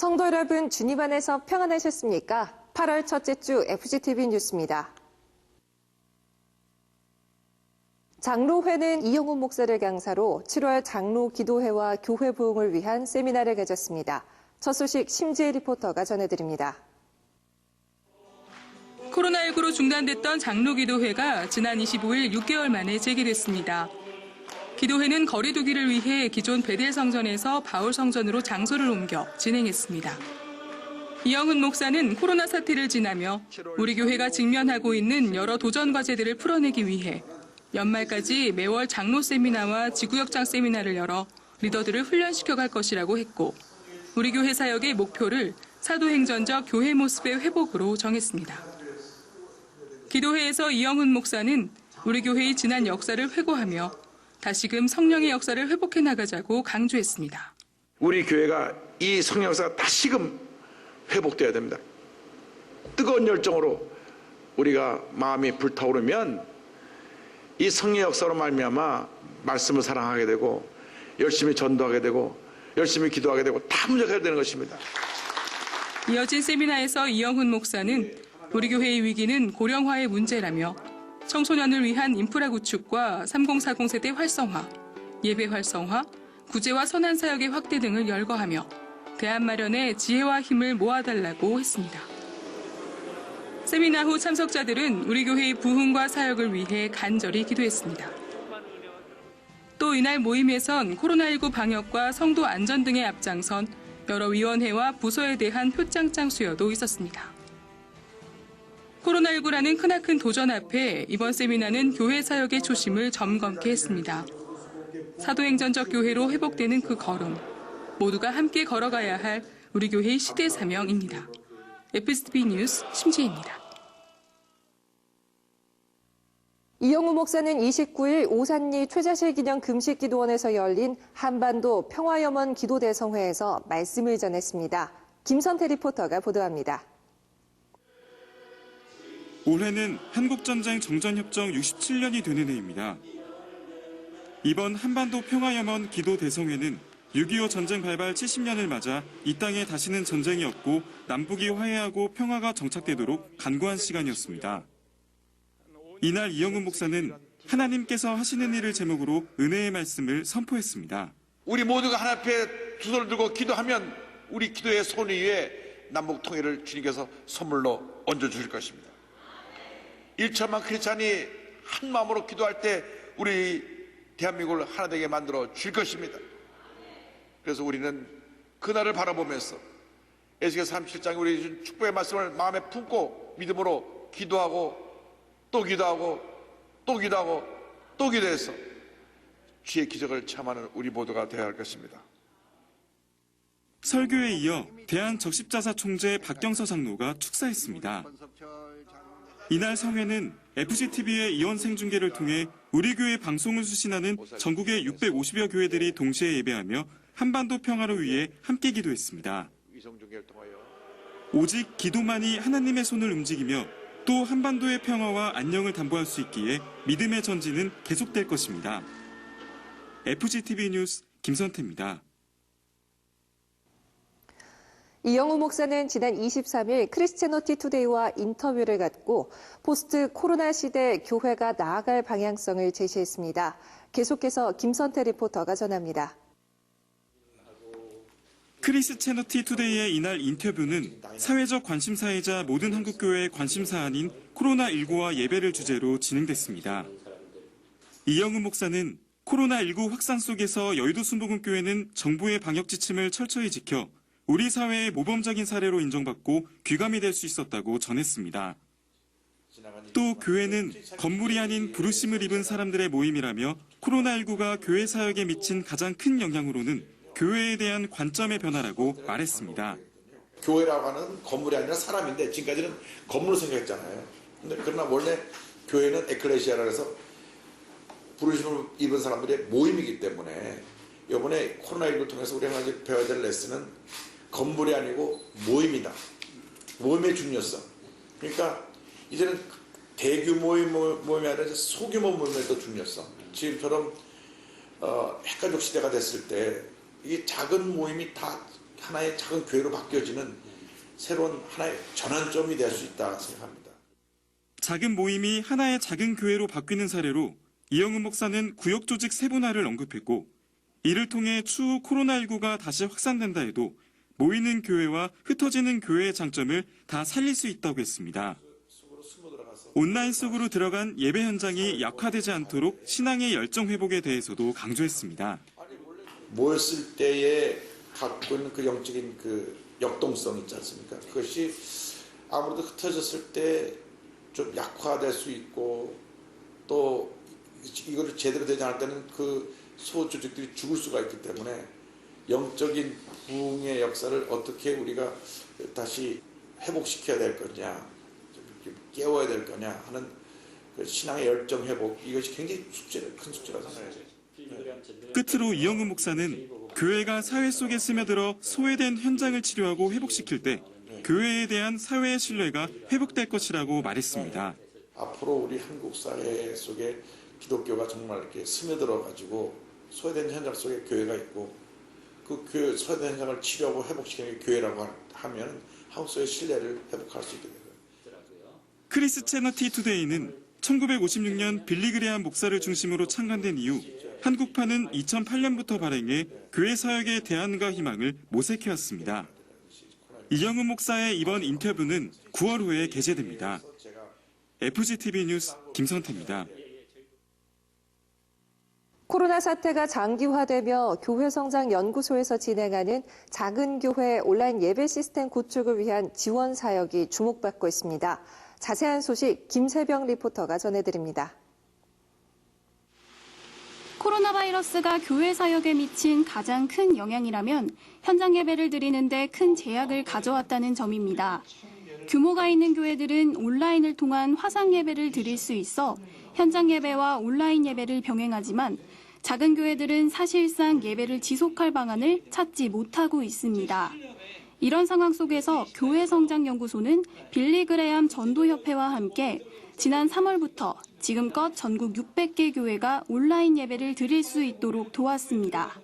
성도 여러분, 주님 안에서 평안하셨습니까? 8월 첫째 주 FGTV 뉴스입니다. 장로회는 이영훈 목사를 강사로 7월 장로 기도회와 교회 부흥을 위한 세미나를 가졌습니다. 첫 소식 심지혜 리포터가 전해드립니다. 코로나19로 중단됐던 장로 기도회가 지난 25일 6개월 만에 재개됐습니다. 기도회는 거리 두기를 위해 기존 베델 성전에서 바울 성전으로 장소를 옮겨 진행했습니다. 이영훈 목사는 코로나 사태를 지나며 우리 교회가 직면하고 있는 여러 도전 과제들을 풀어내기 위해 연말까지 매월 장로 세미나와 지구역장 세미나를 열어 리더들을 훈련시켜 갈 것이라고 했고, 우리 교회 사역의 목표를 사도행전적 교회 모습의 회복으로 정했습니다. 기도회에서 이영훈 목사는 우리 교회의 지난 역사를 회고하며 다시금 성령의 역사를 회복해 나가자고 강조했습니다. 우리 교회가 이 성령 역사가 다시금 회복돼야 됩니다. 뜨거운 열정으로 우리가 마음이 불타오르면 이 성령 역사로 말미암아 말씀을 사랑하게 되고 열심히 전도하게 되고 열심히 기도하게 되고 다 문제가 되는 것입니다. 이어진 세미나에서 이영훈 목사는 우리 교회의 위기는 고령화의 문제라며 청소년을 위한 인프라 구축과 3040 세대 활성화, 예배 활성화, 구제와 선한 사역의 확대 등을 열거하며 대안 마련에 지혜와 힘을 모아달라고 했습니다. 세미나 후 참석자들은 우리 교회의 부흥과 사역을 위해 간절히 기도했습니다. 또 이날 모임에선 코로나19 방역과 성도 안전 등에 앞장선 여러 위원회와 부서에 대한 표창장 수여도 있었습니다. 코로나19라는 크나큰 도전 앞에 이번 세미나는 교회 사역의 초심을 점검케 했습니다. 사도행전적 교회로 회복되는 그 걸음, 모두가 함께 걸어가야 할 우리 교회의 시대 사명입니다. FGTV 뉴스 심지혜입니다. 이영훈 목사는 29일 오산리 최자실 기념 금식기도원에서 열린 한반도 평화염원 기도대성회에서 말씀을 전했습니다. 김선태 리포터가 보도합니다. 올해는 한국전쟁 정전협정 67년이 되는 해입니다. 이번 한반도 평화염원 기도대성회는 6.25 전쟁 발발 70년을 맞아 이 땅에 다시는 전쟁이 없고 남북이 화해하고 평화가 정착되도록 간구한 시간이었습니다. 이날 이영훈 목사는 하나님께서 하시는 일을 제목으로 은혜의 말씀을 선포했습니다. 우리 모두가 하나 앞에 두 손을 들고 기도하면 우리 기도의 손 위에 남북 통일을 주님께서 선물로 얹어주실 것입니다. 1천만 크리스찬이 한 마음으로 기도할 때 우리 대한민국을 하나 되게 만들어 줄 것입니다. 그래서 우리는 그날을 바라보면서 에스겔 37장에 우리 주신 축복의 말씀을 마음에 품고 믿음으로 기도하고 또 기도하고 또 기도하고 또 기도해서 주의 기적을 체험하는 우리 모두가 되어야 할 것입니다. 설교에 이어 대한적십자사 총재 박경서 장로가 축사했습니다. 이날 성회는 FGTV의 이원 생중계를 통해 우리 교회 방송을 수신하는 전국의 650여 교회들이 동시에 예배하며 한반도 평화를 위해 함께 기도했습니다. 오직 기도만이 하나님의 손을 움직이며 또 한반도의 평화와 안녕을 담보할 수 있기에 믿음의 전진은 계속될 것입니다. FGTV 뉴스 김선태입니다. 이영훈 목사는 지난 23일 크리스채너티 투데이와 인터뷰를 갖고 포스트 코로나 시대 교회가 나아갈 방향성을 제시했습니다. 계속해서 김선태 리포터가 전합니다. 크리스채너티 투데이의 이날 인터뷰는 사회적 관심사이자 모든 한국교회의 관심사안인 코로나19와 예배를 주제로 진행됐습니다. 이영훈 목사는 코로나19 확산 속에서 여의도 순복음교회는 정부의 방역 지침을 철저히 지켜 우리 사회의 모범적인 사례로 인정받고 귀감이 될 수 있었다고 전했습니다. 또 교회는 건물이 아닌 부르심을 입은 사람들의 모임이라며 코로나19가 교회 사역에 미친 가장 큰 영향으로는 교회에 대한 관점의 변화라고 말했습니다. 교회라고 하는 건물이 아니라 사람인데 지금까지는 건물로 생각했잖아요. 그러나 원래 교회는 에클레시아라 해서 부르심을 입은 사람들의 모임이기 때문에 이번에 코로나19를 통해서 우리가 배워야 될 레슨은 건물이 아니고 모임이다. 모임의 중요성. 그러니까 이제는 대규모의 모임이 아니라 소규모 모임의 더 중요성. 지금처럼 핵가족 시대가 됐을 때 이 작은 모임이 다 하나의 작은 교회로 바뀌어지는 새로운 하나의 전환점이 될 수 있다 생각합니다. 작은 모임이 하나의 작은 교회로 바뀌는 사례로 이영훈 목사는 구역 조직 세분화를 언급했고, 이를 통해 추후 코로나19가 다시 확산된다 해도 모이는 교회와 흩어지는 교회의 장점을 다 살릴 수 있다고 했습니다. 온라인 속으로 들어간 예배 현장이 약화되지 않도록 신앙의 열정 회복에 대해서도 강조했습니다. 모였을 때에 갖고 있는 그 영적인 그 역동성 있지 않습니까? 그것이 아무래도 흩어졌을 때 좀 약화될 수 있고, 또 이거를 제대로 되지 않을 때는 그 소조직들이 죽을 수가 있기 때문에 영적인 부흥의 역사를 어떻게 우리가 다시 회복시켜야 될 거냐, 깨워야 될 거냐 하는 그 신앙의 열정 회복, 이것이 굉장히 큰 숙제라고 생각해요. 끝으로 이영훈 목사는 교회가 사회 속에 스며들어 소외된 현장을 치료하고 회복시킬 때 교회에 대한 사회의 신뢰가 회복될 것이라고 말했습니다. 앞으로 우리 한국 사회 속에 기독교가 정말 이렇게 스며들어 가지고 소외된 현장 속에 교회가 있고, 그 소외된 현장을 치료하고 회복시키는 게 교회라고 하면 한국 사회의 신뢰를 회복할 수 있게 되고요. 크리스채너티 투데이는 1956년 빌리 그레함 목사를 중심으로 창간된 이후 한국파는 2008년부터 발행해 교회 사역의 대안과 희망을 모색해왔습니다. 이영훈 목사의 이번 인터뷰는 9월 후에 게재됩니다. FGTV 뉴스 김선태입니다. 코로나 사태가 장기화되며 교회성장연구소에서 진행하는 작은 교회 온라인 예배 시스템 구축을 위한 지원 사역이 주목받고 있습니다. 자세한 소식 김세병 리포터가 전해드립니다. 코로나 바이러스가 교회 사역에 미친 가장 큰 영향이라면 현장 예배를 드리는데 큰 제약을 가져왔다는 점입니다. 규모가 있는 교회들은 온라인을 통한 화상 예배를 드릴 수 있어 현장 예배와 온라인 예배를 병행하지만 작은 교회들은 사실상 예배를 지속할 방안을 찾지 못하고 있습니다. 이런 상황 속에서 교회성장연구소는 빌리 그레함 전도협회와 함께 지난 3월부터 지금껏 전국 600개 교회가 온라인 예배를 드릴 수 있도록 도왔습니다.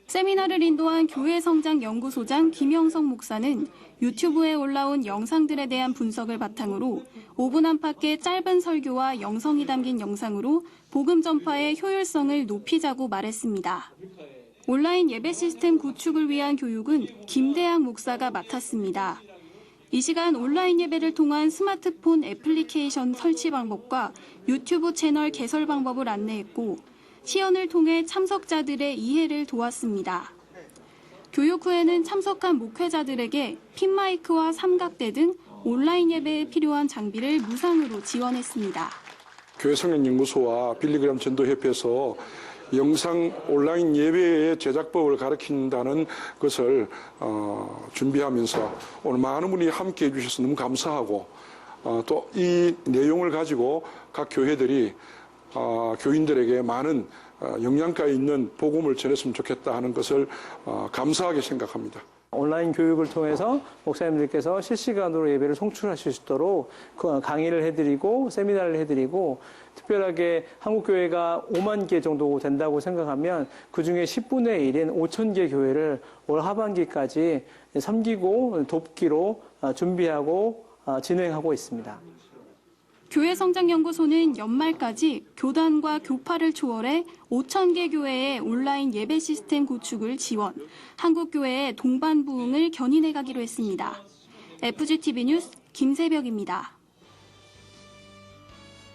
세미나를 인도한 교회성장연구소장 김영석 목사는 유튜브에 올라온 영상들에 대한 분석을 바탕으로 5분 안팎의 짧은 설교와 영성이 담긴 영상으로 복음 전파의 효율성을 높이자고 말했습니다. 온라인 예배 시스템 구축을 위한 교육은 김대학 목사가 맡았습니다. 이 시간 온라인 예배를 통한 스마트폰 애플리케이션 설치 방법과 유튜브 채널 개설 방법을 안내했고, 시연을 통해 참석자들의 이해를 도왔습니다. 교육 후에는 참석한 목회자들에게 핀마이크와 삼각대 등 온라인 예배에 필요한 장비를 무상으로 지원했습니다. 교회성장연구소와 빌리 그레함 전도협회에서 영상 온라인 예배의 제작법을 가르친다는 것을 준비하면서 오늘 많은 분이 함께해 주셔서 너무 감사하고, 또 이 내용을 가지고 각 교회들이 교인들에게 많은 영양가 있는 복음을 전했으면 좋겠다 하는 것을 감사하게 생각합니다. 온라인 교육을 통해서 목사님들께서 실시간으로 예배를 송출하실 수 있도록 강의를 해드리고 세미나를 해드리고, 특별하게 한국교회가 5만 개 정도 된다고 생각하면 그중에 10분의 1인 5천 개 교회를 올 하반기까지 섬기고 돕기로 준비하고 진행하고 있습니다. 교회성장연구소는 연말까지 교단과 교파를 초월해 5천 개 교회의 온라인 예배 시스템 구축을 지원, 한국교회의 동반 부흥을 견인해 가기로 했습니다. FGTV 뉴스 김세벽입니다.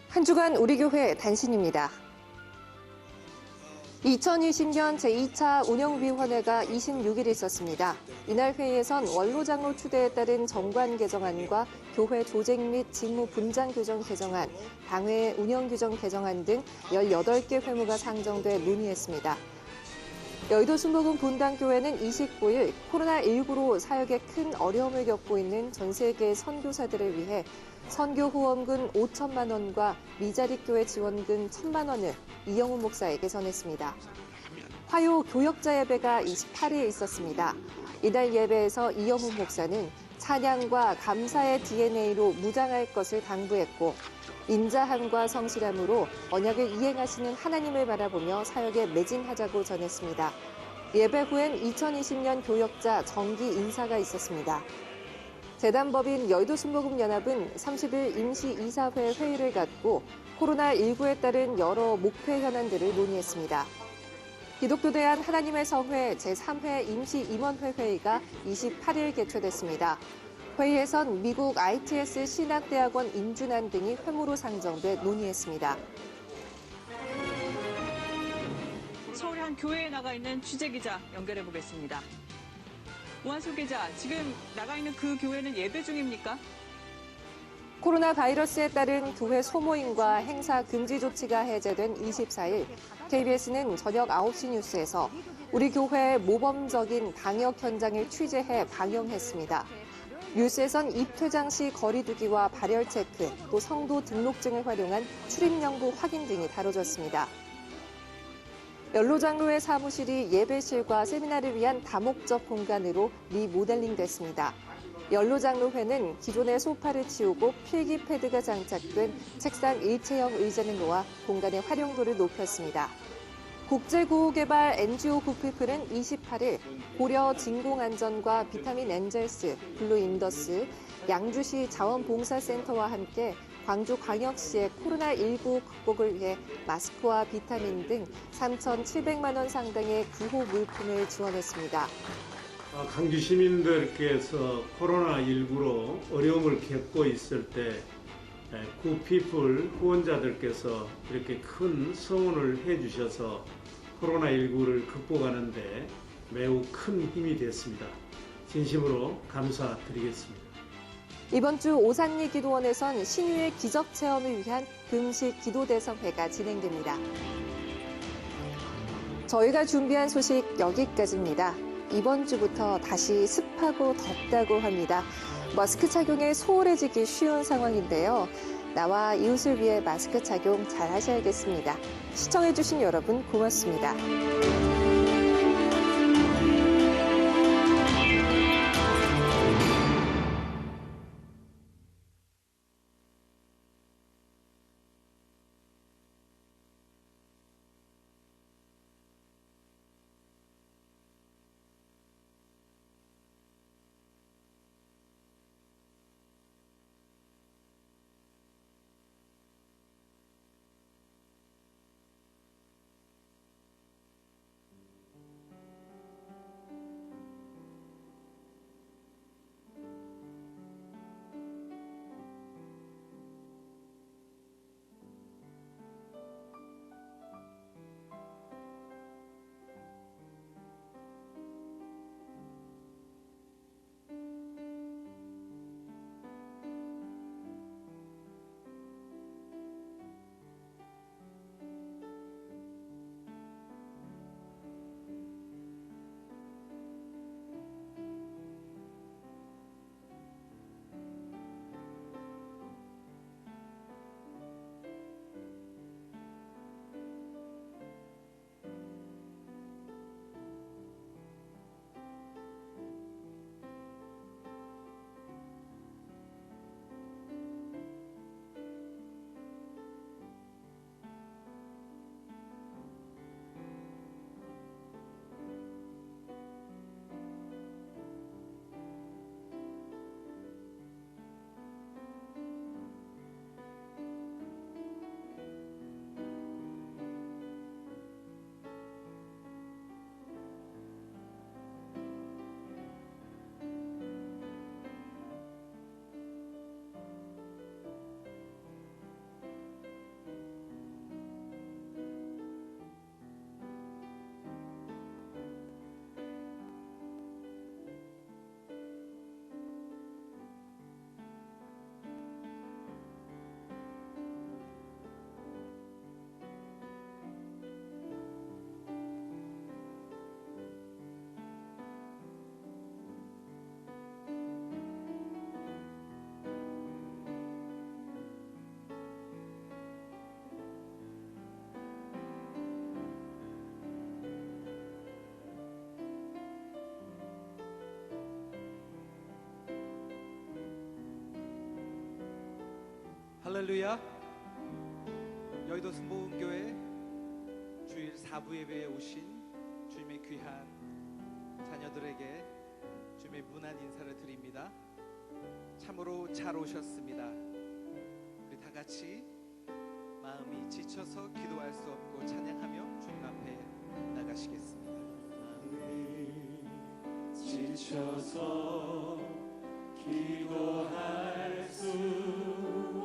한 주간 우리 교회 단신입니다. 2020년 제2차 운영위원회가 26일 있었습니다. 이날 회의에선 원로장로 추대에 따른 정관 개정안과 교회 조직 및 직무 분장 규정 개정안, 당회 운영 규정 개정안 등 18개 회무가 상정돼 논의했습니다. 여의도 순복음 분당교회는 29일 코로나19로 사역에 큰 어려움을 겪고 있는 전 세계 선교사들을 위해 선교 후원금 5천만 원과 미자립교회 지원금 1,000만 원을 이영훈 목사에게 전했습니다. 화요 교역자 예배가 28일 있었습니다. 이날 예배에서 이영훈 목사는 찬양과 감사의 DNA로 무장할 것을 당부했고, 인자함과 성실함으로 언약을 이행하시는 하나님을 바라보며 사역에 매진하자고 전했습니다. 예배 후엔 2020년 교역자 정기 인사가 있었습니다. 재단법인 여의도순복음연합은 30일 임시이사회 회의를 갖고 코로나19에 따른 여러 목회 현안들을 논의했습니다. 기독교대한 하나님의 성회 제3회 임시임원회 회의가 28일 개최됐습니다. 회의에선 미국 ITS 신학대학원 임준환 등이 회무로 상정돼 논의했습니다. 서울의 한 교회에 나가 있는 취재기자 연결해 보겠습니다. 우한수 기자, 지금 나가 있는 그 교회는 예배 중입니까? 코로나 바이러스에 따른 교회 소모임과 행사 금지 조치가 해제된 24일, KBS는 저녁 9시 뉴스에서 우리 교회의 모범적인 방역 현장을 취재해 방영했습니다. 뉴스에선 입퇴장 시 거리두기와 발열 체크, 또 성도 등록증을 활용한 출입영부 확인 등이 다뤄졌습니다. 연로장로회 사무실이 예배실과 세미나를 위한 다목적 공간으로 리모델링됐습니다. 연로장로회는 기존의 소파를 치우고 필기 패드가 장착된 책상 일체형 의자를 놓아 공간의 활용도를 높였습니다. 국제구호개발 NGO 구피플은 28일 고려 진공안전과 비타민 엔젤스, 블루인더스, 양주시 자원봉사센터와 함께 광주광역시의 코로나19 극복을 위해 마스크와 비타민 등 3,700만 원 상당의 구호 물품을 지원했습니다. 광주 시민들께서 코로나19로 어려움을 겪고 있을 때 구피플 후원자들께서 이렇게 큰 성원을 해주셔서 코로나19를 극복하는 데 매우 큰 힘이 됐습니다. 진심으로 감사드리겠습니다. 이번 주 오산리 기도원에선 신유의 기적 체험을 위한 금식 기도대성회가 진행됩니다. 저희가 준비한 소식 여기까지입니다. 이번 주부터 다시 습하고 덥다고 합니다. 마스크 착용에 소홀해지기 쉬운 상황인데요. 나와 이웃을 위해 마스크 착용 잘 하셔야겠습니다. 시청해주신 여러분 고맙습니다. 할렐루야. 여의도 순복음교회 주일 4부 예배에 오신 주님의 귀한 자들에게 주님의 문안 인사를 드립니다. 참으로 잘 오셨습니다. 우리 다 같이 마음이 지쳐서 기도할 수 없고 찬양하며 주님 앞에 나가시겠습니다. 지쳐서 기도할 수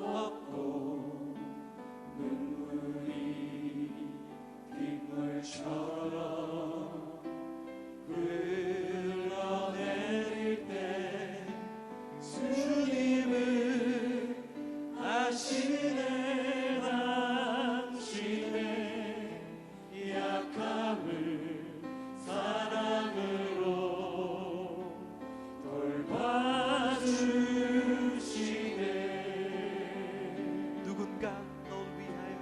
없고 눈물이 빗물처럼 흘러내릴 때 주님은 아시네 당신의 약함을 사랑으로 돌봐주시네. 누군가 널 위하여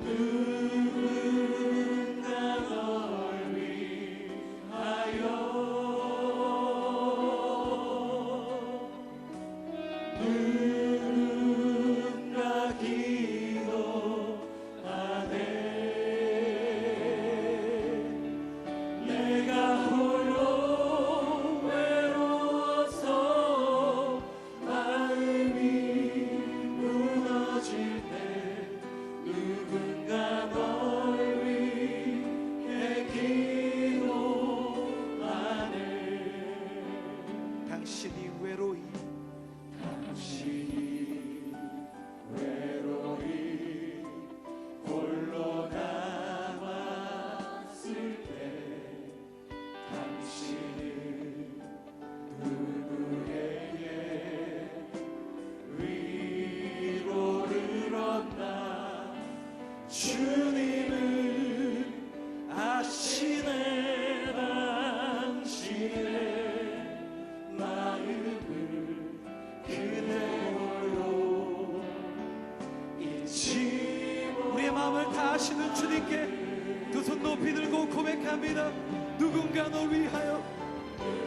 누군가 널 위하여 누군가 기도하네. 내가 홀로 외로워서 마음이 무너질 때 누군가 널 위해 기도하네. 당신이 외로이 홀로 남았을 때 당신은 누구에게 위로를 얻나. 주님은 아시네 당신의 마음을 그대로 잊지 우리의 마음을 다 아시는 주님께 두 손 높이 들고 고백합니다. 누군가 널 위하여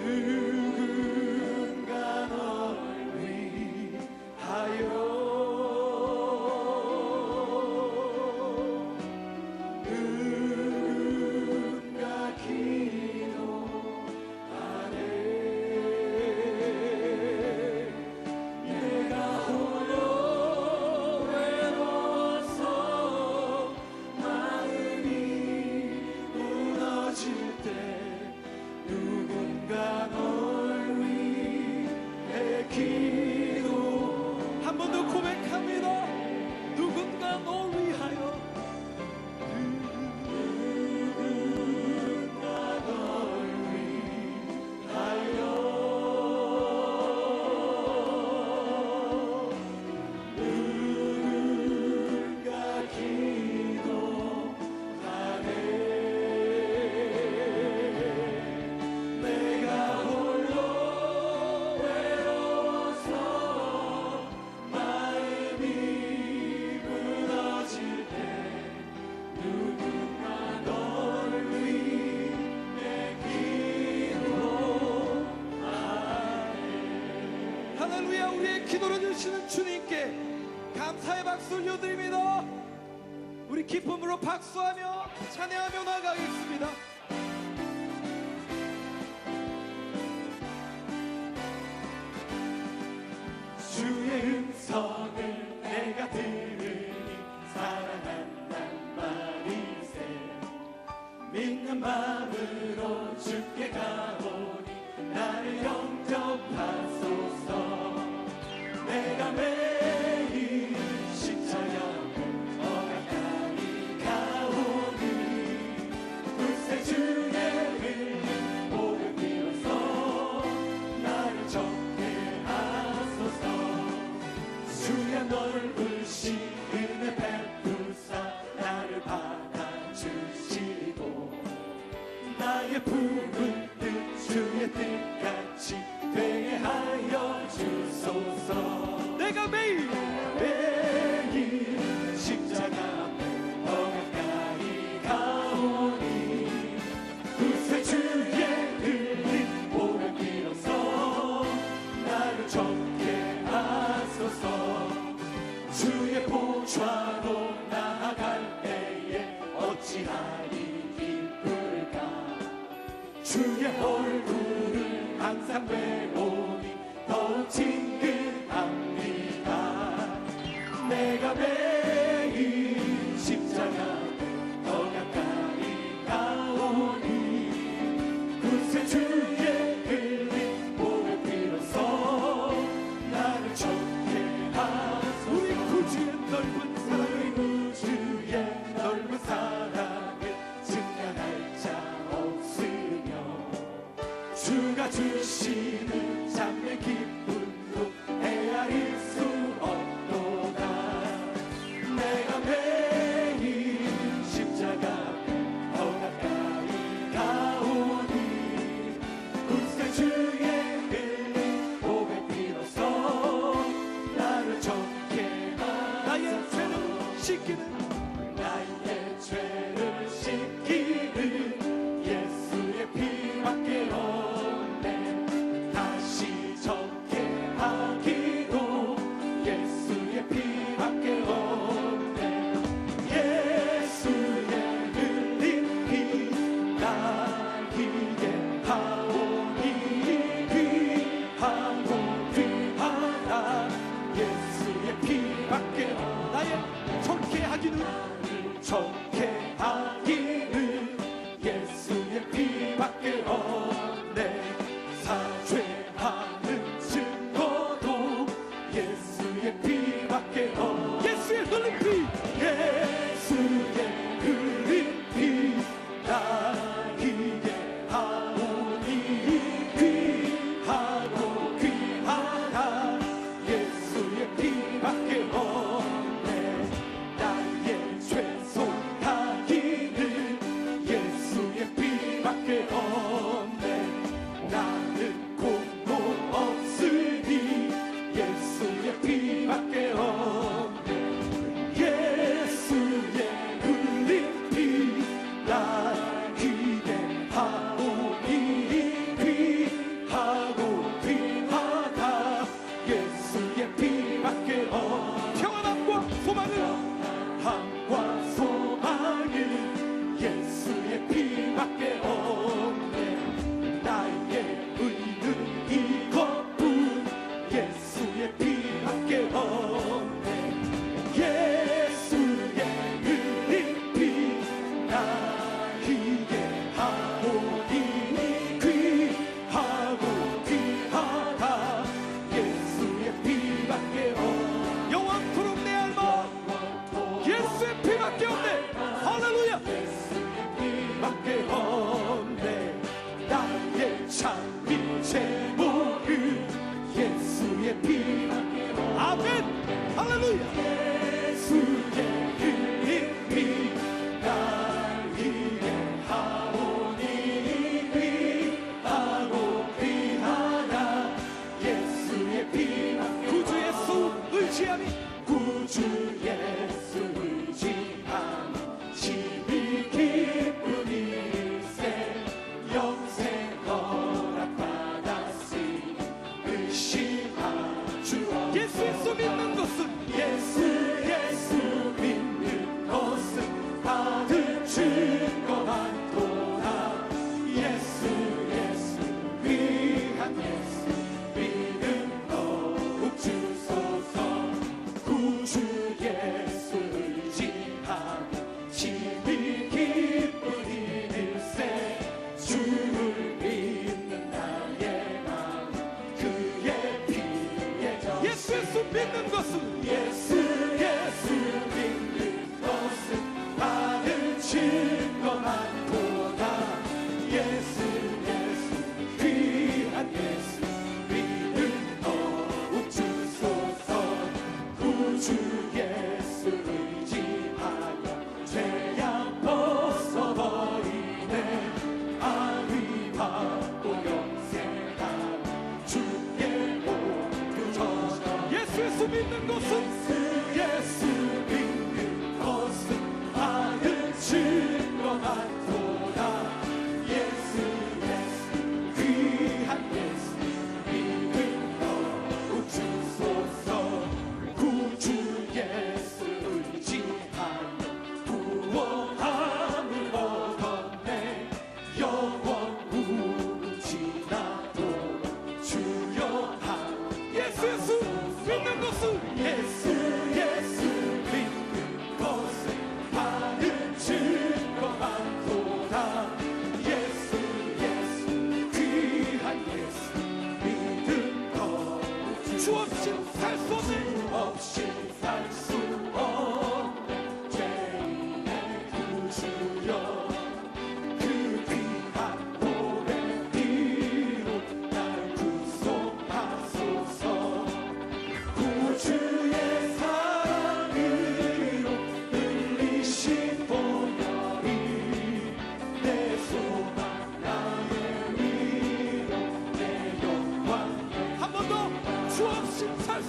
누군가 널 위하여 누군가 기도하네. 내가 홀로 외로워서 마음이 무너질 때 누군가 널 위해 기도. 한 번 더 고백합니다. 누군가 널 위하여 누군가 널 위하여 누군가 기도하네. 내가 홀로 외로워서 마음이 무너질 때 누군가 널 위해 기도하네. 할렐루야. 우리의 기도를 들으시는 주님께 감사의 박수 올려드립니다. 우리 기쁨으로 박수하며 찬양하며 나가겠습니다. 주의 음성을 내가 들으니 사랑한단 말이세. 믿는 마음으로 주께 가보니 나를 영접하소서. 내가 매일 십자가를 가까이 가오니 굳세 주의 흘린 복을 빌어서 나를 적게 하소서. 주의 넓으신 은혜 베푸사 나를 받아주시고 나의 부른 뜻 주의 뜻같이 되게 하여 주소서. 내가 매일 십자가 앞에 더 가까이 가오니 굳세 주의 흘린 복을 빌어서 나를 적게 하소서. 주의 보좌로 나아갈 때에 어찌하리 기쁠까. 주의 얼굴을 항상 배우니 더욱 친근합니다. 내가 매일 십자가 더 가까이 가오니 구세 주의 흘린 보혈 피로써 나를 좋게 하소서. 우리 구주의 넓은 사랑을 증명할 자 없으며 주가 주시는 참된 기쁨도 헤아릴 수 없도다. 내가 매일 십자가 더 가까이 가오니 구세 주의 흘린 보혈 피로써 나를 좋게 하소서. 나의 죄를 씻기는 죄를 씻기는 예수의 피밖에 없네. 다시 적게 하기도 예수의 피밖에 없네. 예수의 흘린 피 나에게 하오니 귀하고 귀하다. 예수의 피밖에 없네. 나의 좋게 하기는 좋게 하기는 예수의 피밖에 없네. 사죄하는 증거도 예수의 피밖에 없네. 예수의 흘린 피, 예수의 흘린 피 나에게 하오니 귀하고 귀하다. 예수의 피밖에 없네. 나의 죄송하기는 예수의 피밖에 없네. 나는 공로 없으니 예수의 피밖에 없네. 예수의 흘린 피 나에게 하오니 귀하고 귀하다. 예수의 피밖에 없네. 평안함과 소망은 예수의 피밖에 없네.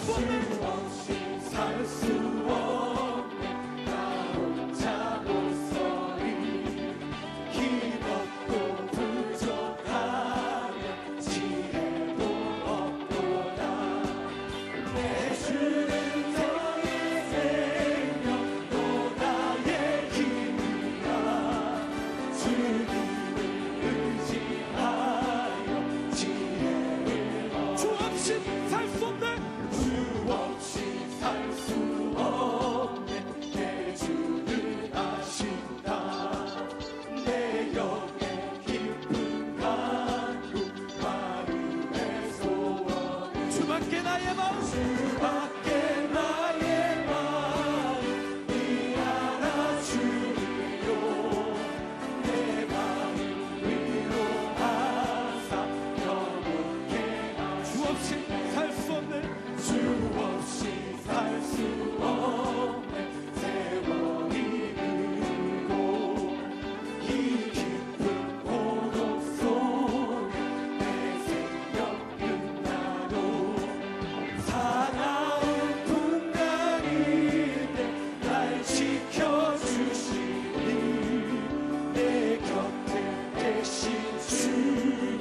수 없네. 살 수 없네. 나 혼자 못서리 힘없고 부족하며 지혜도 없도다. 내 주는 너의 생명 또 나의 힘이라. 주님을 의지하여 지혜를 주 없이 살 수 없네. 주 없이 살 수 없네. 내 주는 아신다. 내 영의 깊은 간구 마음의 소원. 주밖에 나의 마음. 주밖에 나의 마음 이 알아주리요. 내 마음 위로하사 영원케 하시네. 주 없이 살 수 없네. 주 없이 살 수 없네. 세월이 흐르고 이 깊은 고독 속에 내 생명 끝나도 사나운 풍랑일 때 날 지켜주시니 내 곁에 계신 주님.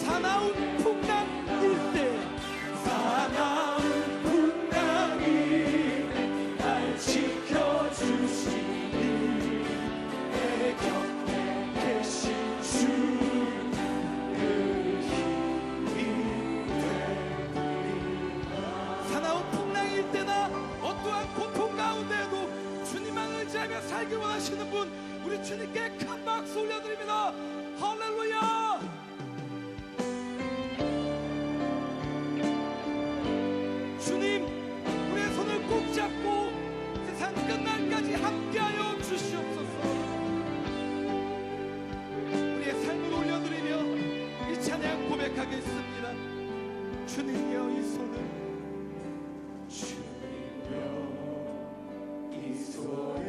사나운 풍랑일 때 사나운 풍랑일 때 날 지켜주시니 내 곁에 계신 주님 힘이 되리라. 사나운 풍랑일 때나 어떠한 고통 가운데에도 주님만 의지하며 살기 원하시는 분, 우리 주님께 큰 박수 올려드립니다. 할렐루야. 주님, 우리의 손을 꼭 잡고 세상 끝날까지 함께하여 주시옵소서. 우리의 삶을 올려드리며 이 찬양 고백하겠습니다. 주님여 이 손을, 주님여 이 손을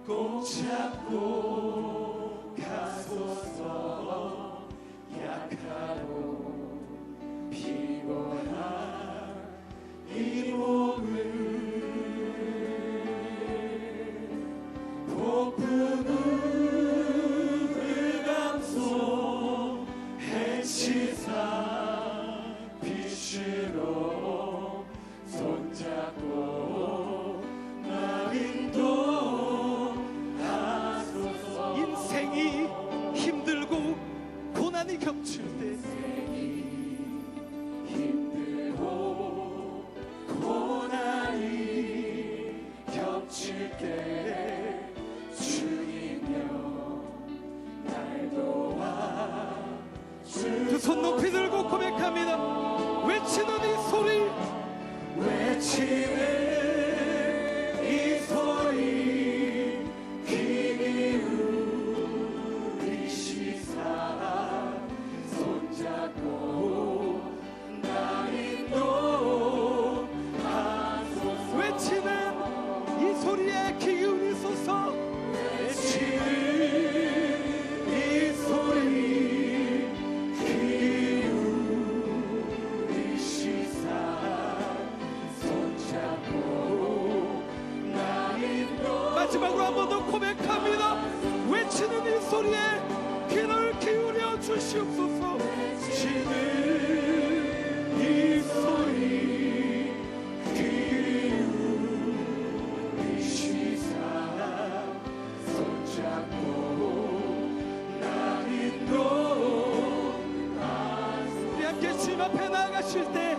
꼭 잡고 가소서. 약하고 피곤한 이 몸을 폭풍을 감소 해치사 빛으로 손잡고 나 인도하소서. 인생이 힘들고 고난이 겹칠 때, 힘들고 고난이 겹칠 때 주님여 날 도와. 두 손 높이 들고 고백합니다. 외치는 이 소리, 외치는 이 소리 귀 기울이시사 손잡고 나 인도하소서. 외치는 이 소리에 귀 기울이소서. 외치는 이 소리 귀 기울이시사 손잡고 나 인도. 마지막으로 한 번 더 고백합니다. 외치는 이 소리에 귀를 기울여 주시옵소서. 외치는 이 소리 귀 기울이시사 손잡고 나 인도하소서. 우리 함께 주님 앞에 나아가실 때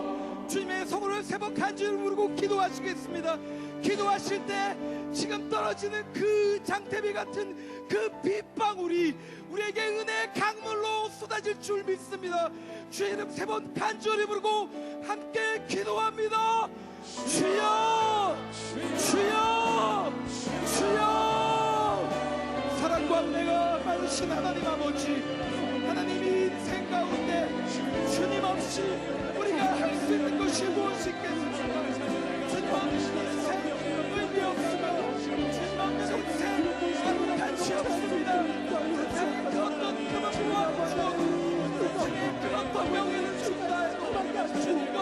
주님의 성호를 세 번 간절히 부르고 기도하시겠습니다. 기도하실 때 지금 떨어지는 그 장대비 같은 그 빗방울이 우리에게 은혜의 강물로 쏟아질 줄 믿습니다. 주의 이름 세 번 간절히 부르고 함께 기도합니다. 주여, 주여, 주여. 사랑과 은혜가 많으신 하나님 아버지, 하나님이 인생 가운데 주님 없이 우리가 할 수 있는 것이 무엇이 있겠습니까? 주님 없이 인생 의미 없으며 주님 없는 인생 아무 가치 없습니다. 세상에 그 어떤 금은 무엇 주어도 세상에 그 어떤 명예는 준다 해도 주님과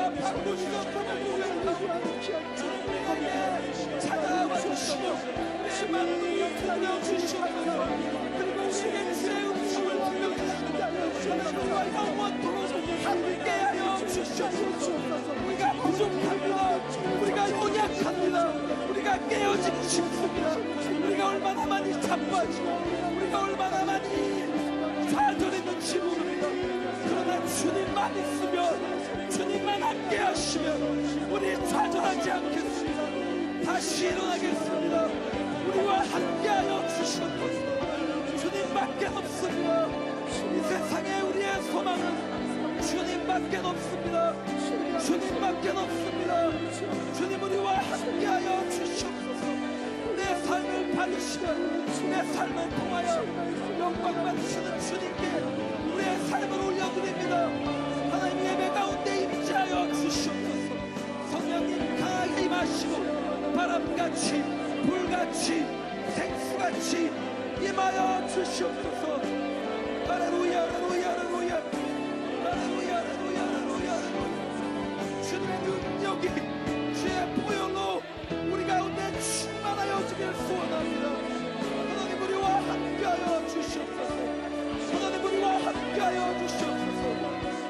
주시옵소서. 우리가 부족합니다. 우리가 연약합니다. 우리가 깨어지기 쉽습니다. 우리가 얼마나 많이 자빠지고 우리가 얼마나 많이 좌절했는지 모릅니다. 그러나 주님만 있으면, 주님만 함께 하시면 우리 좌절하지 않겠습니다. 다시 일어나겠습니다. 우리와 함께하여 주시옵소서. 주님밖에 없습니다. 이 세상에 우리의 소망은 주님밖에 없습니다. 주님밖에 없습니다. 주님 우리와 함께하여 주시옵소서. 내 삶을 받으시면 내 삶을 통하여 영광 받으시는 주님께 우리의 삶을 올려드립니다. 하나님 예배 가운데 임재하여 주시옵소서. 성령님 강하게 임하시고 바람같이 불같이 생수같이 임하여 주시옵소서. 할렐루야 할렐루야 할렐루야 할렐루야 할렐루야 할렐루야. 주님의 능력이 주의 보혈로 우리 가운데 충만하여지길 소원합니다. 하나님 우리와 함께하여 주시옵소서. 하나님 우리와 함께하여 주시옵소서.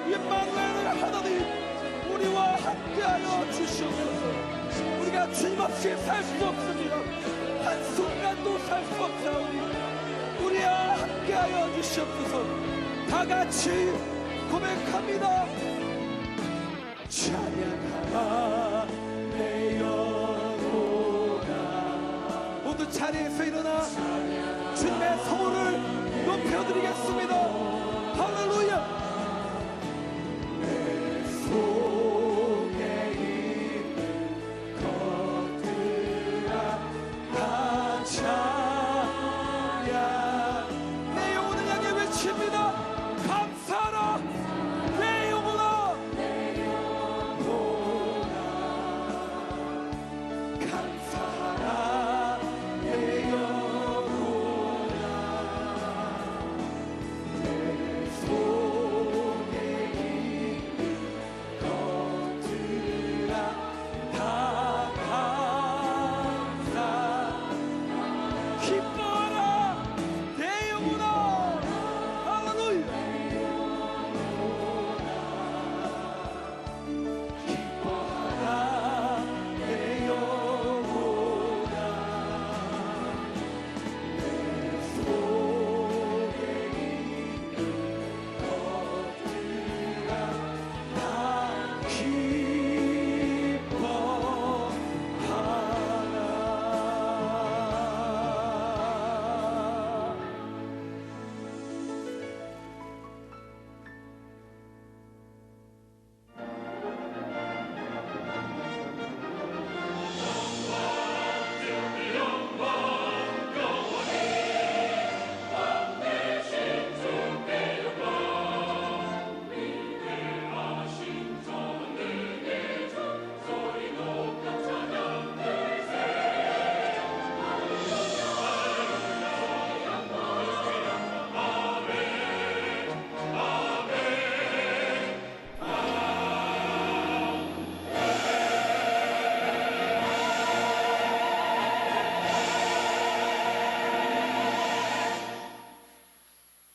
임마누엘 하나님 우리와 함께하여 주시옵소서. 우리가 주님 없이 살 수 없습니다. 한순간도 살 수 없사오니 우리와 함께하여 주시옵소서. 다같이 고백합니다. 찬양하라 내 영혼아. 모두 자리에서 일어나 주님의 성호를 높여드리겠습니다. 할렐루야. 내 속에 있는 것들아 다 찬양. 내 영혼을 향해 외칩니다. 감사하라 내 영혼아. 감사하라 내 영혼아. 내 속에 있는 것들아 다 감사. 기뻐하라 내 영혼아. 할렐루야. 기뻐하라 내 영혼아. 내 속에 있는 것들아 다 기뻐하라.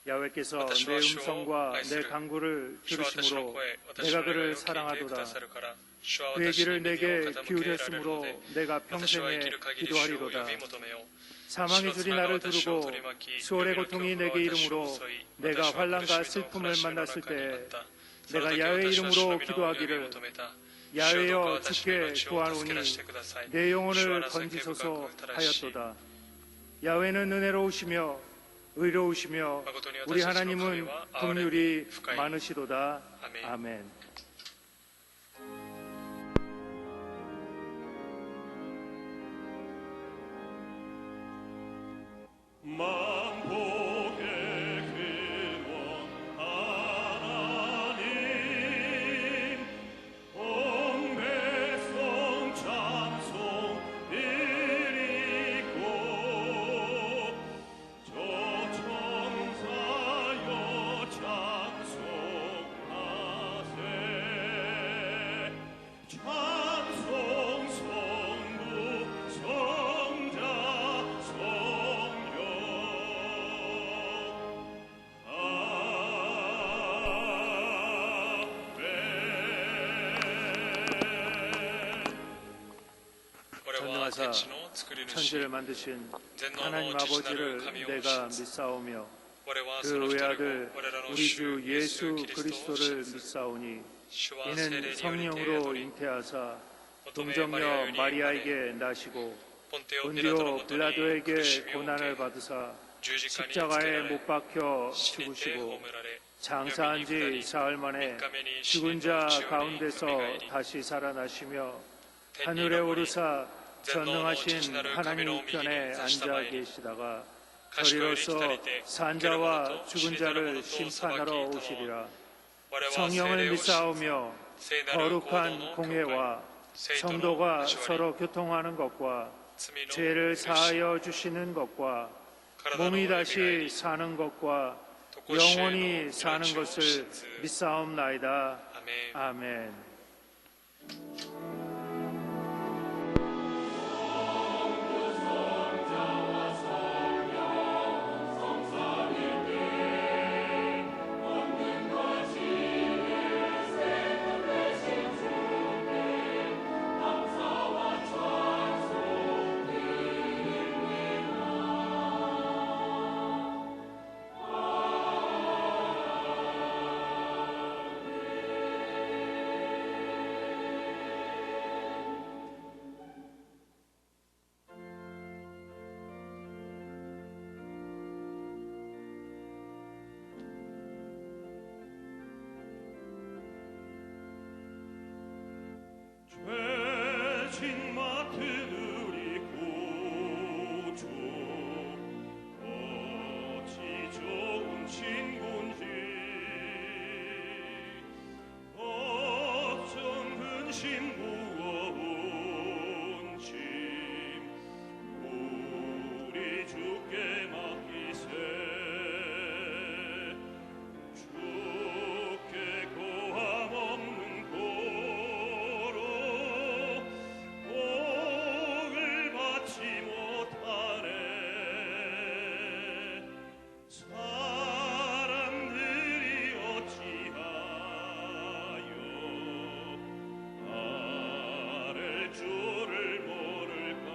야훼께서 내 음성과 내 간구를 들으심으로 내가 그를 사랑하도다. 그의 길을 내게 기울였으므로 내가 평생에 기도하리로다. 사망의 줄이 나를 두르고 수월의 고통이 내게 이름으로 내가 환난과 슬픔을 만났을 때 내가 야훼 이름으로 기도하기를 야훼여 주께 구하노니 내 영혼을 건지소서 하였도다. 야훼는 은혜로우시며 의로우시며 우리 하나님은 긍휼이 많으시도다. 아멘. 만복의 근원 하나님 온 백성 찬송 드리고 저 천사여 찬송하세. 하사 천지를 만드신 하나님 아버지를 내가 믿사오며 그 외아들 우리 주 예수 그리스도를 믿사오니 이는 성령으로 잉태하사 동정녀 마리아에게 나시고 본디오 빌라도에게 고난을 받으사 십자가에 못 박혀 죽으시고 장사한 지 사흘 만에 죽은 자 가운데서 다시 살아나시며 하늘에 오르사 전능하신 하나님 우편에 앉아 계시다가 저리로서 산자와 죽은 자를 심판하러 오시리라. 성령을 믿사오며 거룩한 공회와 성도가 서로 교통하는 것과 죄를 사하여 주시는 것과 몸이 다시 사는 것과 영원히 사는 것을 믿사옵나이다. 아멘. 죄진 맡은 우리 구주 어찌 좋은 친구인지 걱정 근심 무거운 짐 우리 주께 맡기세 주께 고함 없는 복을 받지 못하네 사람들이 어찌하여 나를 주를 모를까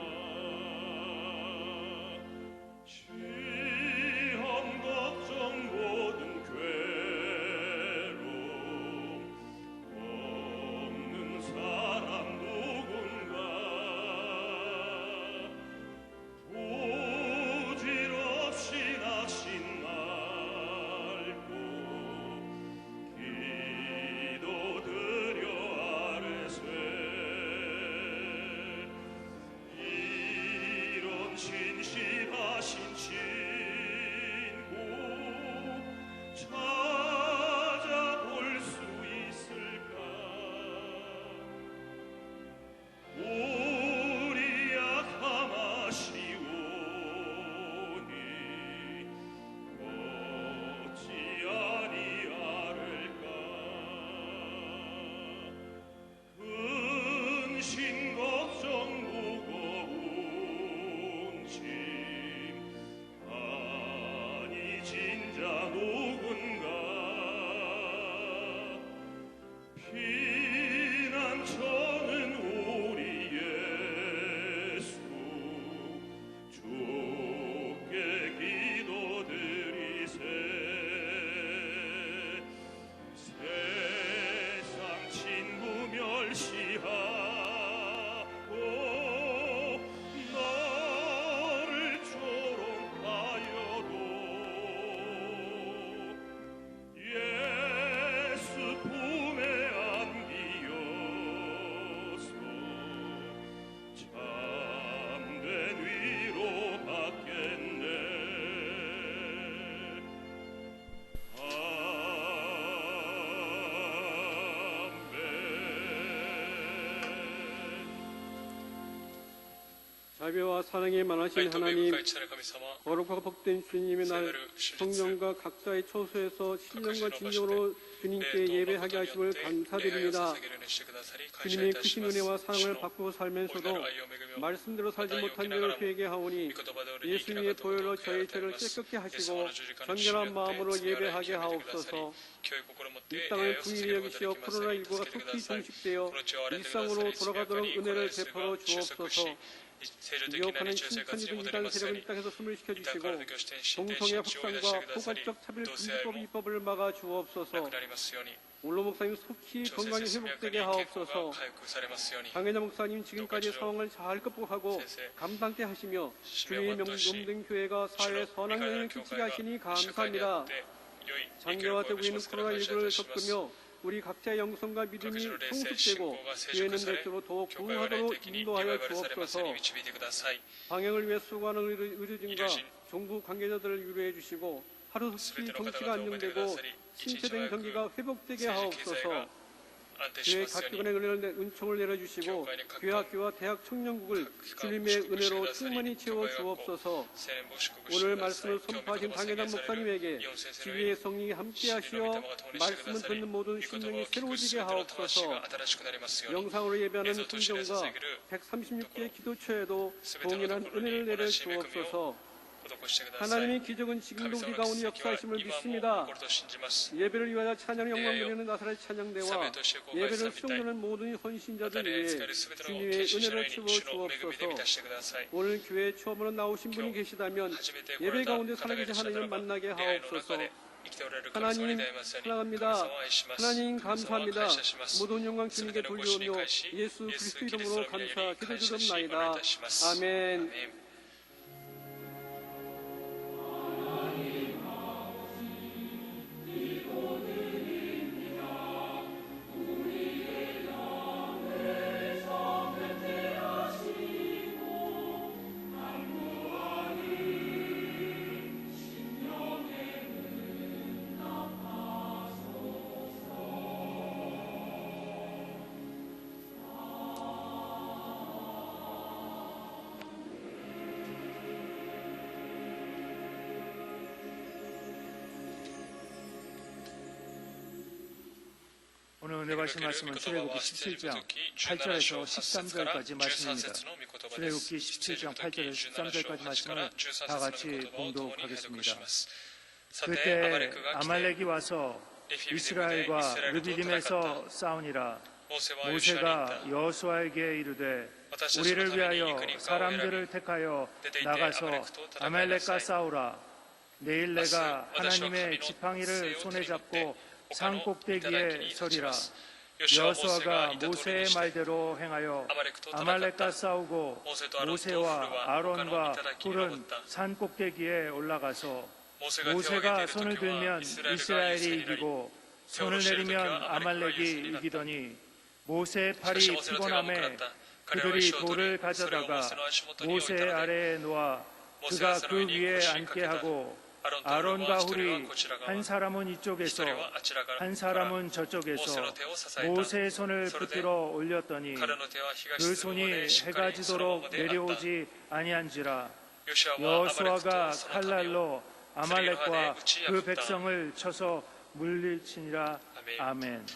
시험 걱정 모든 괴로움 없는 사람 누군가 부질없이 낙심 말고 기도드려 아뢰세 이런 진실하신 친구 찾아볼 수 있을까 우리 약함 아시오니 어찌 아니하를까 근심 걱정 무거운 짐 아니 진자 누군가 피난처는 우리 예수 주께 기도드리세 세상 친구 멸시하고 너를 조롱하여도 예수 품에 안기어서 참된 위로 받겠네 자비와 사랑이 많으신 하나님, 거룩하고 복된 주님의 날 성령과 각자의 처소에서 신령과 진정으로 주님께 예배하게 하심을 감사드립니다. 주님의 크신 은혜와 사랑을 받고 살면서도 말씀대로 살지 못한 죄를 회개하오니 예수님의 보혈로 저희 죄를 깨끗게 하시고 정결한 마음으로 예배하게 하옵소서. 이 땅을 긍휼히 여기시어 코로나19가 속히 종식되어 일상으로 돌아가도록 은혜를 베풀어 주옵소서. 미혹하는 신천지적 이단 세력을 이 땅에서 소멸시켜 주시고 동성애 확산과 포괄적 차별금지법 입법을 막아 주옵소서. 올로 목사님 속히 건강이 회복되게 하옵소서. 강혜자 목사님 지금까지 상황을 잘 극복하고 감당케 하시며 주님의 명동된 교회가 사회에 선한 영향을 끼치게 하시니 감사합니다. 장교와 대구에 있는 코로나19를 겪으며 우리 각자의 영성과 믿음이 성숙되고 교회는 대체로 더욱 부흥하도록 인도하여 주옵소서. 방역을 위해 수고하는 의료진과 정부 관계자들을 위로해 주시고 하루속히 정치가 안정되고 신체적인 경기가 회복되게 하옵소서. 교회 각 기관의 은총을 내려주시고 교회 학교와 대학 청년국을 주님의 은혜로 충만히 채워 주옵소서. 오늘 말씀을 선포하신 당회장 목사님에게 지위의 성령이 함께하시어 말씀을 듣는 모든 심령이 새로워지게 하옵소서. 영상으로 예배하는 성정과 136개의 기도처에도 동일한 은혜를 내려 주옵소서. 하나님의 기적은 지금도 우리 가운데 역사하심을 믿습니다. 예배를 위하여 찬양 영광 드리는 나사렛 찬양대와 예배를 수용하는 모든 헌신자들 위해 주님의 은혜를 채워 주옵소서. 오늘 교회에 처음으로 나오신 분이 계시다면 예배 가운데 살아계신 하나님을 만나게 하옵소서. 하나님 사랑합니다. 하나님 감사합니다. 모든 영광 주님께 돌려오며 예수 그리스도 이름으로 감사 기도드립나이다. 아멘. 오늘 은혜 받으실 말씀은 출애굽기 17장 8절에서 13절까지 말씀입니다. 출애굽기 17장 8절에서 13절까지 말씀을 다 같이 봉독하겠습니다. 그때 아말렉이 와서 이스라엘과 르비딤에서 싸우니라. 모세가 여호수아에게 이르되 우리를 위하여 사람들을 택하여 나가서 아말렉과 싸우라. 내일 내가 하나님의 지팡이를 손에 잡고 산 꼭대기에 서리라. 여호수아가 모세의 말대로 행하여 아말렉과 싸우고 모세와 아론과 훌은 산 꼭대기에 올라가서 모세가 손을 들면 이스라엘이 이기고 손을 내리면 아말렉이 이기더니 모세의 팔이 피곤함에 그들이 돌을 가져다가 모세 아래에 놓아 그가 그 위에 앉게 하고 아론과 훌이 한 사람은 이쪽에서 한 사람은 저쪽에서 모세의 손을 붙들어 올렸더니 그 손이 해가 지도록 내려오지 아니한지라. 여호수아가 칼날로 아말렉과 그 백성을 쳐서 물리치니라. 아멘.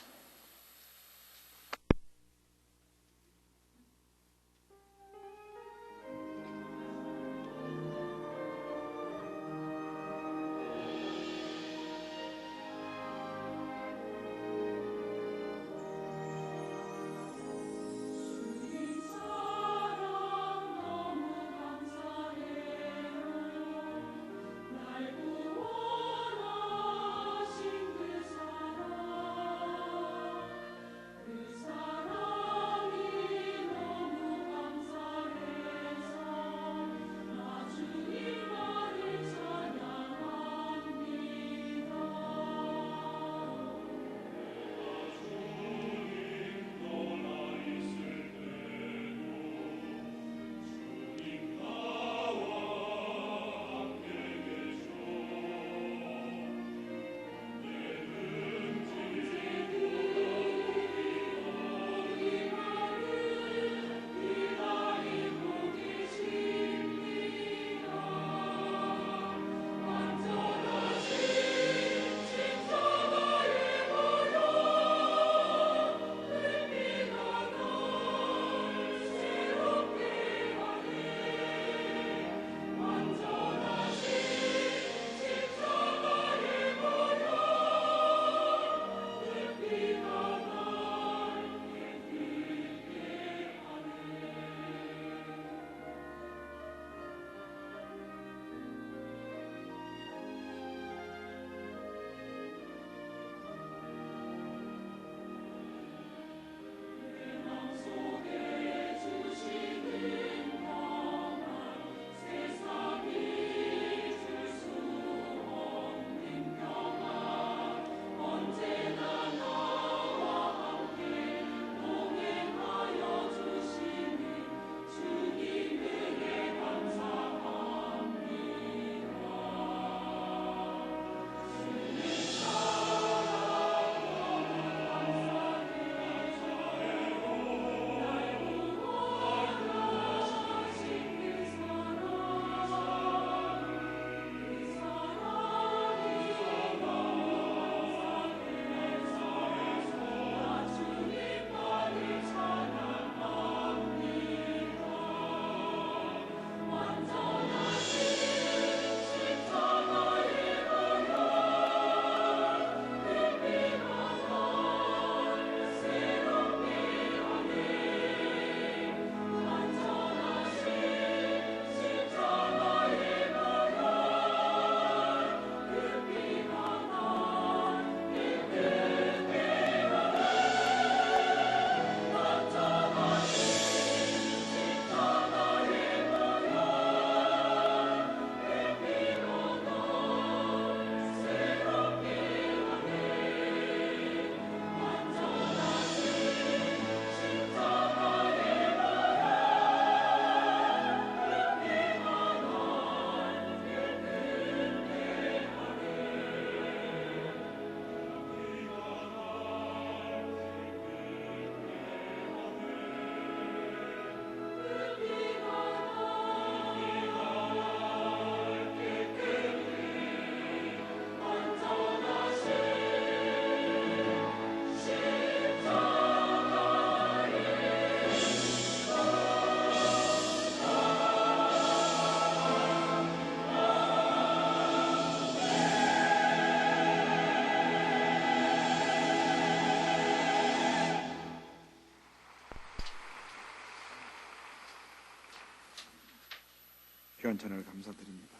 귀한 찬양을 감사드립니다.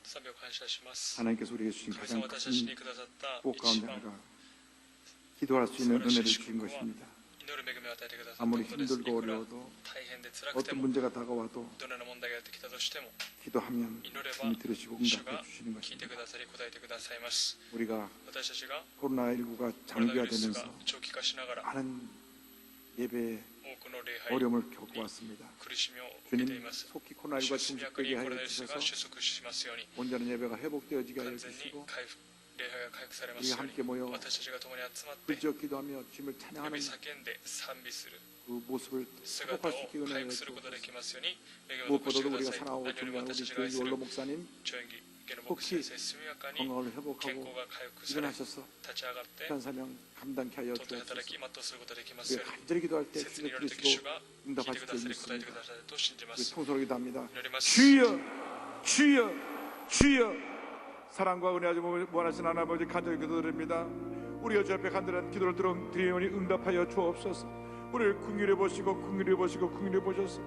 賛美を感謝します。 하나님께서 우리에게 주신 神 가장 様私たちに 큰 くださった 복 一 가운데 番 하나가 기도할 수 있는 은혜를 주신 것입니다. 祈る恵みを与えてくださった 아무리 ことです。い 힘들고 くら 어려워도 大変で辛くて 어떤 も 문제가 다가와도 どのような問題がやってきたとしても 기도하면 祈れば 주님이 들으시고 主 응답해 が 주시는 聞いて 것입니다. くださり答えてくださいます。 우리가 私たちが 코로나19가 コロナウイ 장기화 ルスが 되면서 長期化しながら 많은 예배에 多くの礼拝 어려움을 겪어왔습니다. 苦しみを受けてい 주님 ます。 속히 主 코로나19가 は速やかに 종식되게 コロ 하여 ナウイルスが 주셔서 収束しますように 온전한 예배가 회복되어지게 하여 完全に 주시고 礼拝が回復されます 우리가 ように 함께 모여 私たちが共に集まって 부르짖어 기도하며 주님을 呼 찬양하는 び叫んで賛美する 그 모습을 姿 회복할 を 수 있게 回 은혜를 復することができますように恵みを残して 무엇보다도 くだ 우리가 さい。 사랑하고 何よりも 존경하는 私 우리 たちが愛 교회 する 원로 목사님 上演家の牧師先生、速やかに 건강을 健 회복하고 康が回復され 일어나셔서 立ち上がって 귀한 사명 감당케 하여 尊い 주옵소서. 働き全うすることができますよ 우리가 うに 간절히 기도할 때 切に 주님 祈るとき主 들으시고 が聞いて 응답하실 くだ 줄 さり答えてく 믿습니다. ださると信じま 우리 す。 통솔하게 합니다. 祈ります。 주여, 주여, 주여. 사랑과 은혜하지 무한하신 하나님 아버지 간절히 기도드립니다. 우리가 주 앞에 간절한 기도를 드리오니 응답하여 주옵소서. 우리를 긍휼히 보시고 긍휼히 보시고 긍휼히 보셔서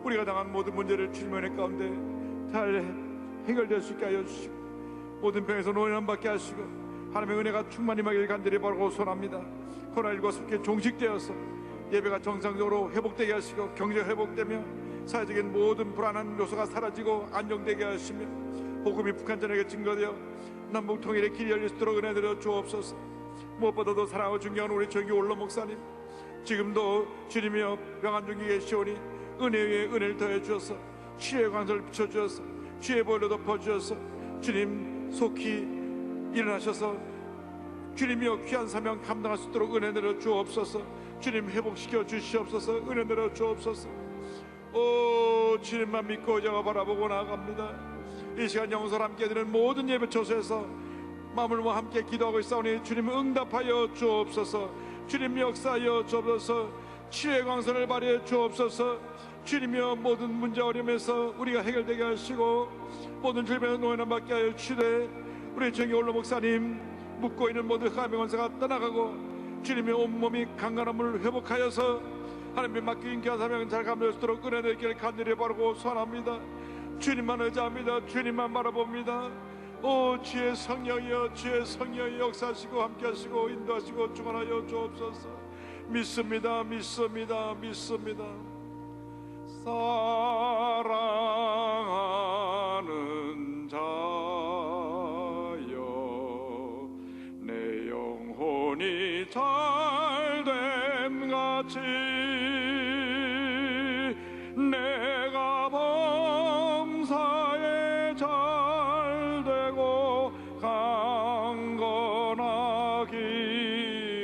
우리가 당한 모든 문제를 주님의 은혜 가운데 잘 해결될 수 있게 하여 주시고 모든 병에서 노인함 받게 하시고 하나님의 은혜가 충만히 임하길 간절히 바라고 소원합니다. 코로나19가 속히 종식되어서 예배가 정상적으로 회복되게 하시고 경제가 회복되며 사회적인 모든 불안한 요소가 사라지고 안정되게 하시며 복음이 북한전에게 증거되어 남북 통일의 길이 열릴 수 있도록 은혜 드려 주옵소서. 무엇보다도 사랑하고 존경하는 우리 정기 원로 목사님, 지금도 주님이여 병안 중에 계시오니 은혜 위에 은혜를 더해 주셔서 치유의 광선을 비춰주셔서 주의 보혈로 덮어주셔서 주님 속히 일어나셔서 주님이여 귀한 사명 감당할 수 있도록 은혜 내려 주옵소서. 주님 회복시켜 주시옵소서. 은혜 내려 주옵소서. 오 주님만 믿고 제가 바라보고 나아갑니다. 이 시간 영설 함께 드리는 모든 예배 처소에서 마음을 모아 함께 기도하고 있사오니 주님 응답하여 주옵소서. 주님 역사하여 주옵소서. 치유의 광선을 발휘해 주옵소서. 주님이여 모든 문제 어려움에서 우리가 해결되게 하시고 모든 질병에 노인함 받게 하여 주시되 우리 정기 원로 목사님 묻고 있는 모든 흑암의 권세가 떠나가고 주님의 온몸이 강건함을 회복하여서 하나님의 맡긴 귀한 사명을 잘 감당할 수 있도록 은혜 내기를 간절히 바라고 소원합니다. 주님만 의지합니다. 주님만 바라봅니다. 오 주의 성령이여 주의 성령이 역사하시고 함께하시고 인도하시고 주관하여 주옵소서. 믿습니다. 믿습니다. 믿습니다. 사랑하는 자여 내 영혼이 잘됨 같이 내가 범사에 잘되고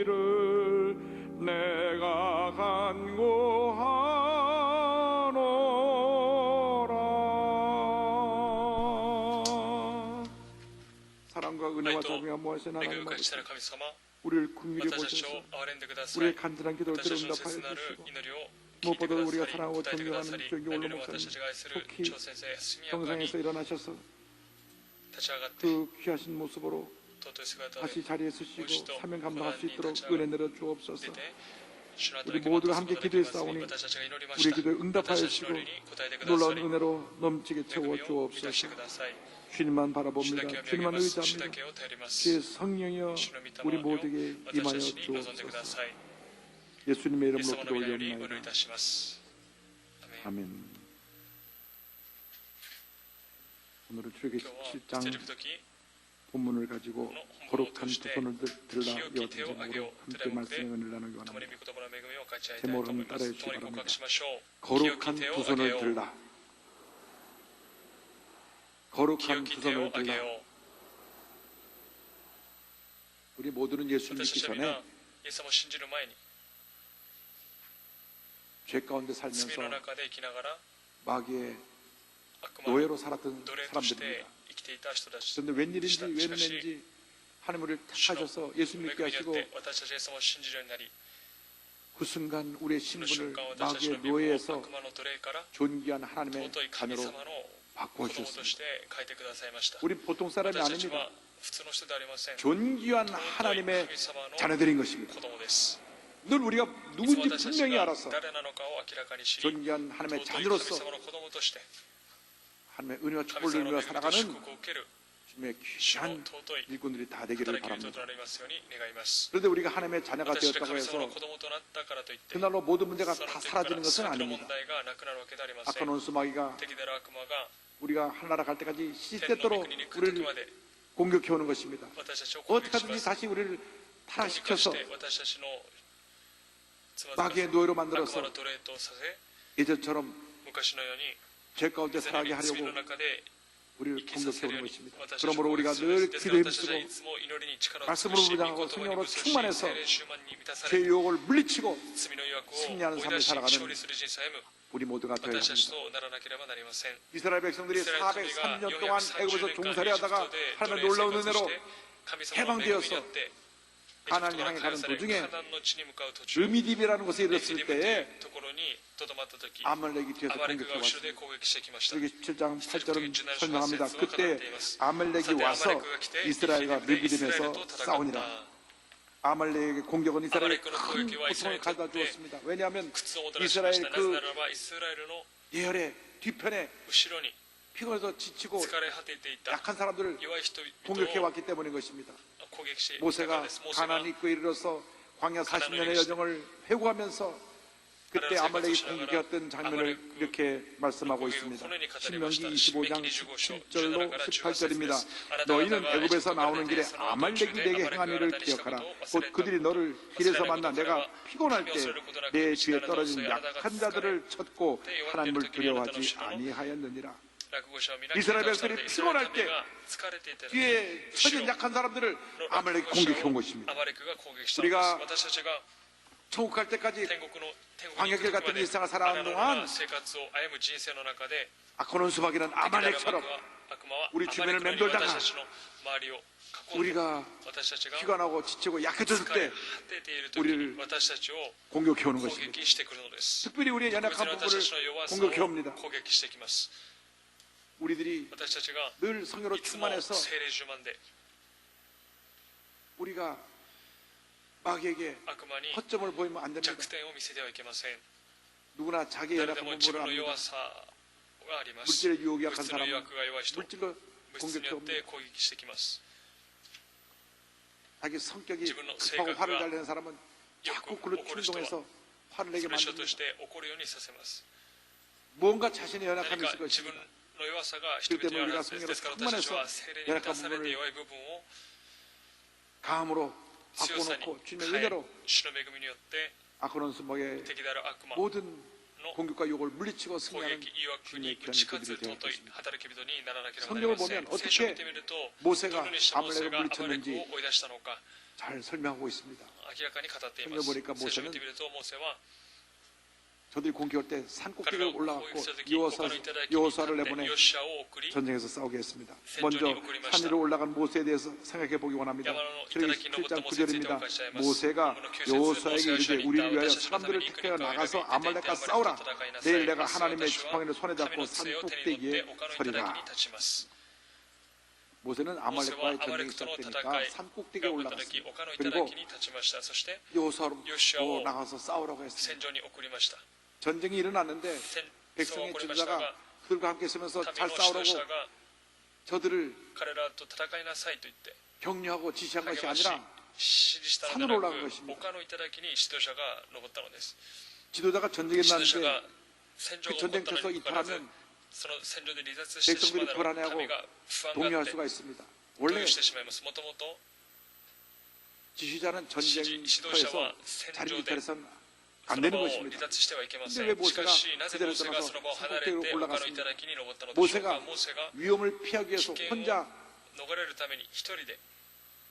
강건하기를 내가 간구하노라. 사랑과 은혜와 자비가 무하신 하나님 아버지 우리를 긍휼히 보셔서 우리의 간절한 기도를 들어 응답하여 주시고 무엇보다도 우리가 사랑하고 존경하는 정기 원로 목사님 속히 정상에서 일어나셔서 그 귀하신 모습으로 다시 자리에 서시고 사명 감당할 수 있도록 은혜 내려 주옵소서. 우리 모두가 함께 기도했사오니 우리 기도에 응답하여 주시고 놀라운 은혜로 넘치게 채워 주옵소서. 주님만 바라봅니다. 주님만 의지합니다. 주의 성령이여 우리 모두에게 임하여 주옵소서. 예수님의 이름으로 기도 올려옵나이다. 아멘. 오늘은 출애굽기 17장 본문을 가지고 거룩한 두 손을 들라 이와 같은 제목으로 함께 말씀의 은혜를 나누기 원합니다. 제목을 한번 따라해 주시기 바랍니다. 거룩한 두 손을 들라. 거룩한 두 손을 들라. 우리 모두는 예수 믿기 전에 죄 가운데 살면서 마귀의 노예로 살았던 사람들입니다. 그런데 웬일인지 웬일인지 하나님 우리를 택하셔서 예수 믿게 하시고 그 순간 우리의 신분을 마귀의 노예에서 존귀한 하나님의 자녀로 바꿔주셨습니다. 우리 보통 사람이 아닙니다. 존귀한 하나님의 자녀들인 것입니다. 늘 우리가 누군지 분명히 알아서 존귀한 하나님의 자녀로서 하나님의 은혜와 神 축복을 様の 누리며 恵みと 살아가는 祝福を受ける 주님의 主の 귀한 尊い 일꾼들이 다 되기를 働き人 바랍니다. となりますように願います。 그런데 우리가 하나님의 자녀가 私たちが 되었다고 神様の 해서 子供となったからといって 그날로 모든 문제가 その 다 時から 사라지는 것은 全ての 아닙니다. 問題がなくなるわけではありません。 악한 원수마귀가 敵である悪魔が 우리가 하나라 갈 때까지 天の御 시시때때로 国に行く時 우리를 まで 공격해 오는 것입니다. 私たちを攻 어떻게 撃しま 하든지 す。 다시 우리를 どうにかし 타락시켜서 て私たちのつまずかせ 마귀의 노예로 悪 만들어서 魔の奴隷とさせ 예전처럼 昔のように 죄 가운데 罪 살아가게 하려고 の中で 우리를 生きさせ 공격해 るよう 오는 に 것입니다. 私たちを 그러므로 攻 우리가 撃するん 늘 です。ですから 기도에 私たちはい 힘쓰고 つも祈りに力を尽く 말씀으로 し、御 무장하고 言葉に 성령으로 服し、 충만해서 聖霊充満に満たさ 죄 れ、 유혹을 물리치고 罪の誘惑を 승리하는 追い 삶을 出し 살아가는 勝利する人生を歩む 우리 모두가 되어야 私たち 합니다. とならなければなりません。 이스라엘 백성들이 イスラエルの民が 403년 동안 애굽에서 종살이 하다가 하나님의 놀라운 은혜로 해방되어서 가나안을 향해 가는 도중에 르미딥이라는 곳에 이르렀을 때에 아말렉이 뒤에서 공격해 왔습니다. 여기 17장 8절은 설명합니다. 그때 아말렉이 와서 이스라엘과 르미딥에서 싸우니라. 아말렉의 공격은 이스라엘에 큰 고통을 가져다 주었습니다. 왜냐하면 이스라엘 그 예열의 뒤편에 피곤해서 지치고 약한 사람들을 공격해 왔기 때문인 것입니다. 모세가 가나안 입구에 이르러서 광야 40년의 여정을 회고하면서 그때 아말렉이 공격했던 장면을 이렇게 말씀하고 있습니다. 신명기 25장 17절로 18절입니다. 너희는 애굽에서 나오는 길에 아말렉이 내게 행한 일을 기억하라. 곧 그들이 너를 길에서 만나 내가 피곤할 때 내 뒤에 떨어진 약한 자들을 쳤고 하나님을 두려워하지 아니하였느니라. 이스라엘 백성들이 피곤할 때 뒤에 처진 약한 사람들을 아말렉이 공격해 온 것입니다. 우리가 천국 갈 때까지 광야길 같은 일상을 살아가는 동안 악한 원수마귀는 아말렉처럼 우리 주변을 맴돌다가 우리가 피가 나고 지치고 약해졌을 때 우리를 공격해 오는 것입니다. 특별히 우리의 연약한 부분을 공격해 옵니다. 우리들이 늘 성령으로 충만해서 우리가 마귀에게 허점을 보이면 안 됩니다. 누구나 자기의 연약한 부분을 압니다. 물질의 유혹이 약한 사람은 물질로 공격해 옵니다. 자기 성격이 급하고 화를 잘 내는 사람은 자꾸 그로 충동해서 화를 내게 만듭니다. 무언가 자신의 연약함이 있을 것입니다. 그렇기 때문에 우리가 성령으로 충만해서 연약한 부분을 강함으로 바꿔놓고 주님의 은혜로 악한 원수마귀의 모든 공격과 유혹을 물리치고 승리하는 주님의 귀한 일꾼들이 되어 있습니다. 성경을 보면 어떻게 모세가 아말렉을 물리쳤는지 잘 설명하고 있습니다. 성경 보니까 모세는 저들이 공격할 때 산꼭대기를 올라갔고 여호수아를 내보내 전쟁에서 싸우게 했습니다. 먼저 산 위로 올라간 모세에 대해서 생각해 보기 원합니다. 출애굽기 17장 9절입니다. 모세가 여호수아에게 이르되 우리를 위하여 사람들을 택하여 나가서 아말렉과 싸우라. 내일 내가 하나님의 지팡이를 손에 잡고 산 꼭대기에 서리라. 모세는 아말렉과의 전쟁이 시작되니까 산 꼭대기에 올라갔습니다. 그리고 여호수아로 나가서 싸우라고 했습니다. 전쟁이 일어났는데 백성의 지도자가 그들과 함께 있으면서 잘 싸우라고 저들을 격려하고 지시한 것이 아니라 산으로 올라간 것입니다. 지도자가 전쟁에 났는데 그 전쟁터에서 이탈하면 백성들이 불안해하고 동요할 수가 있습니다. 원래 지휘자는 전쟁터에서 자리 이탈해서는 안 되는 것입니다. 그런데 왜 모세가 그대로 떠나서 산꼭대기로 올라갔습니까? 모세가 위험을 피하기 위해서 혼자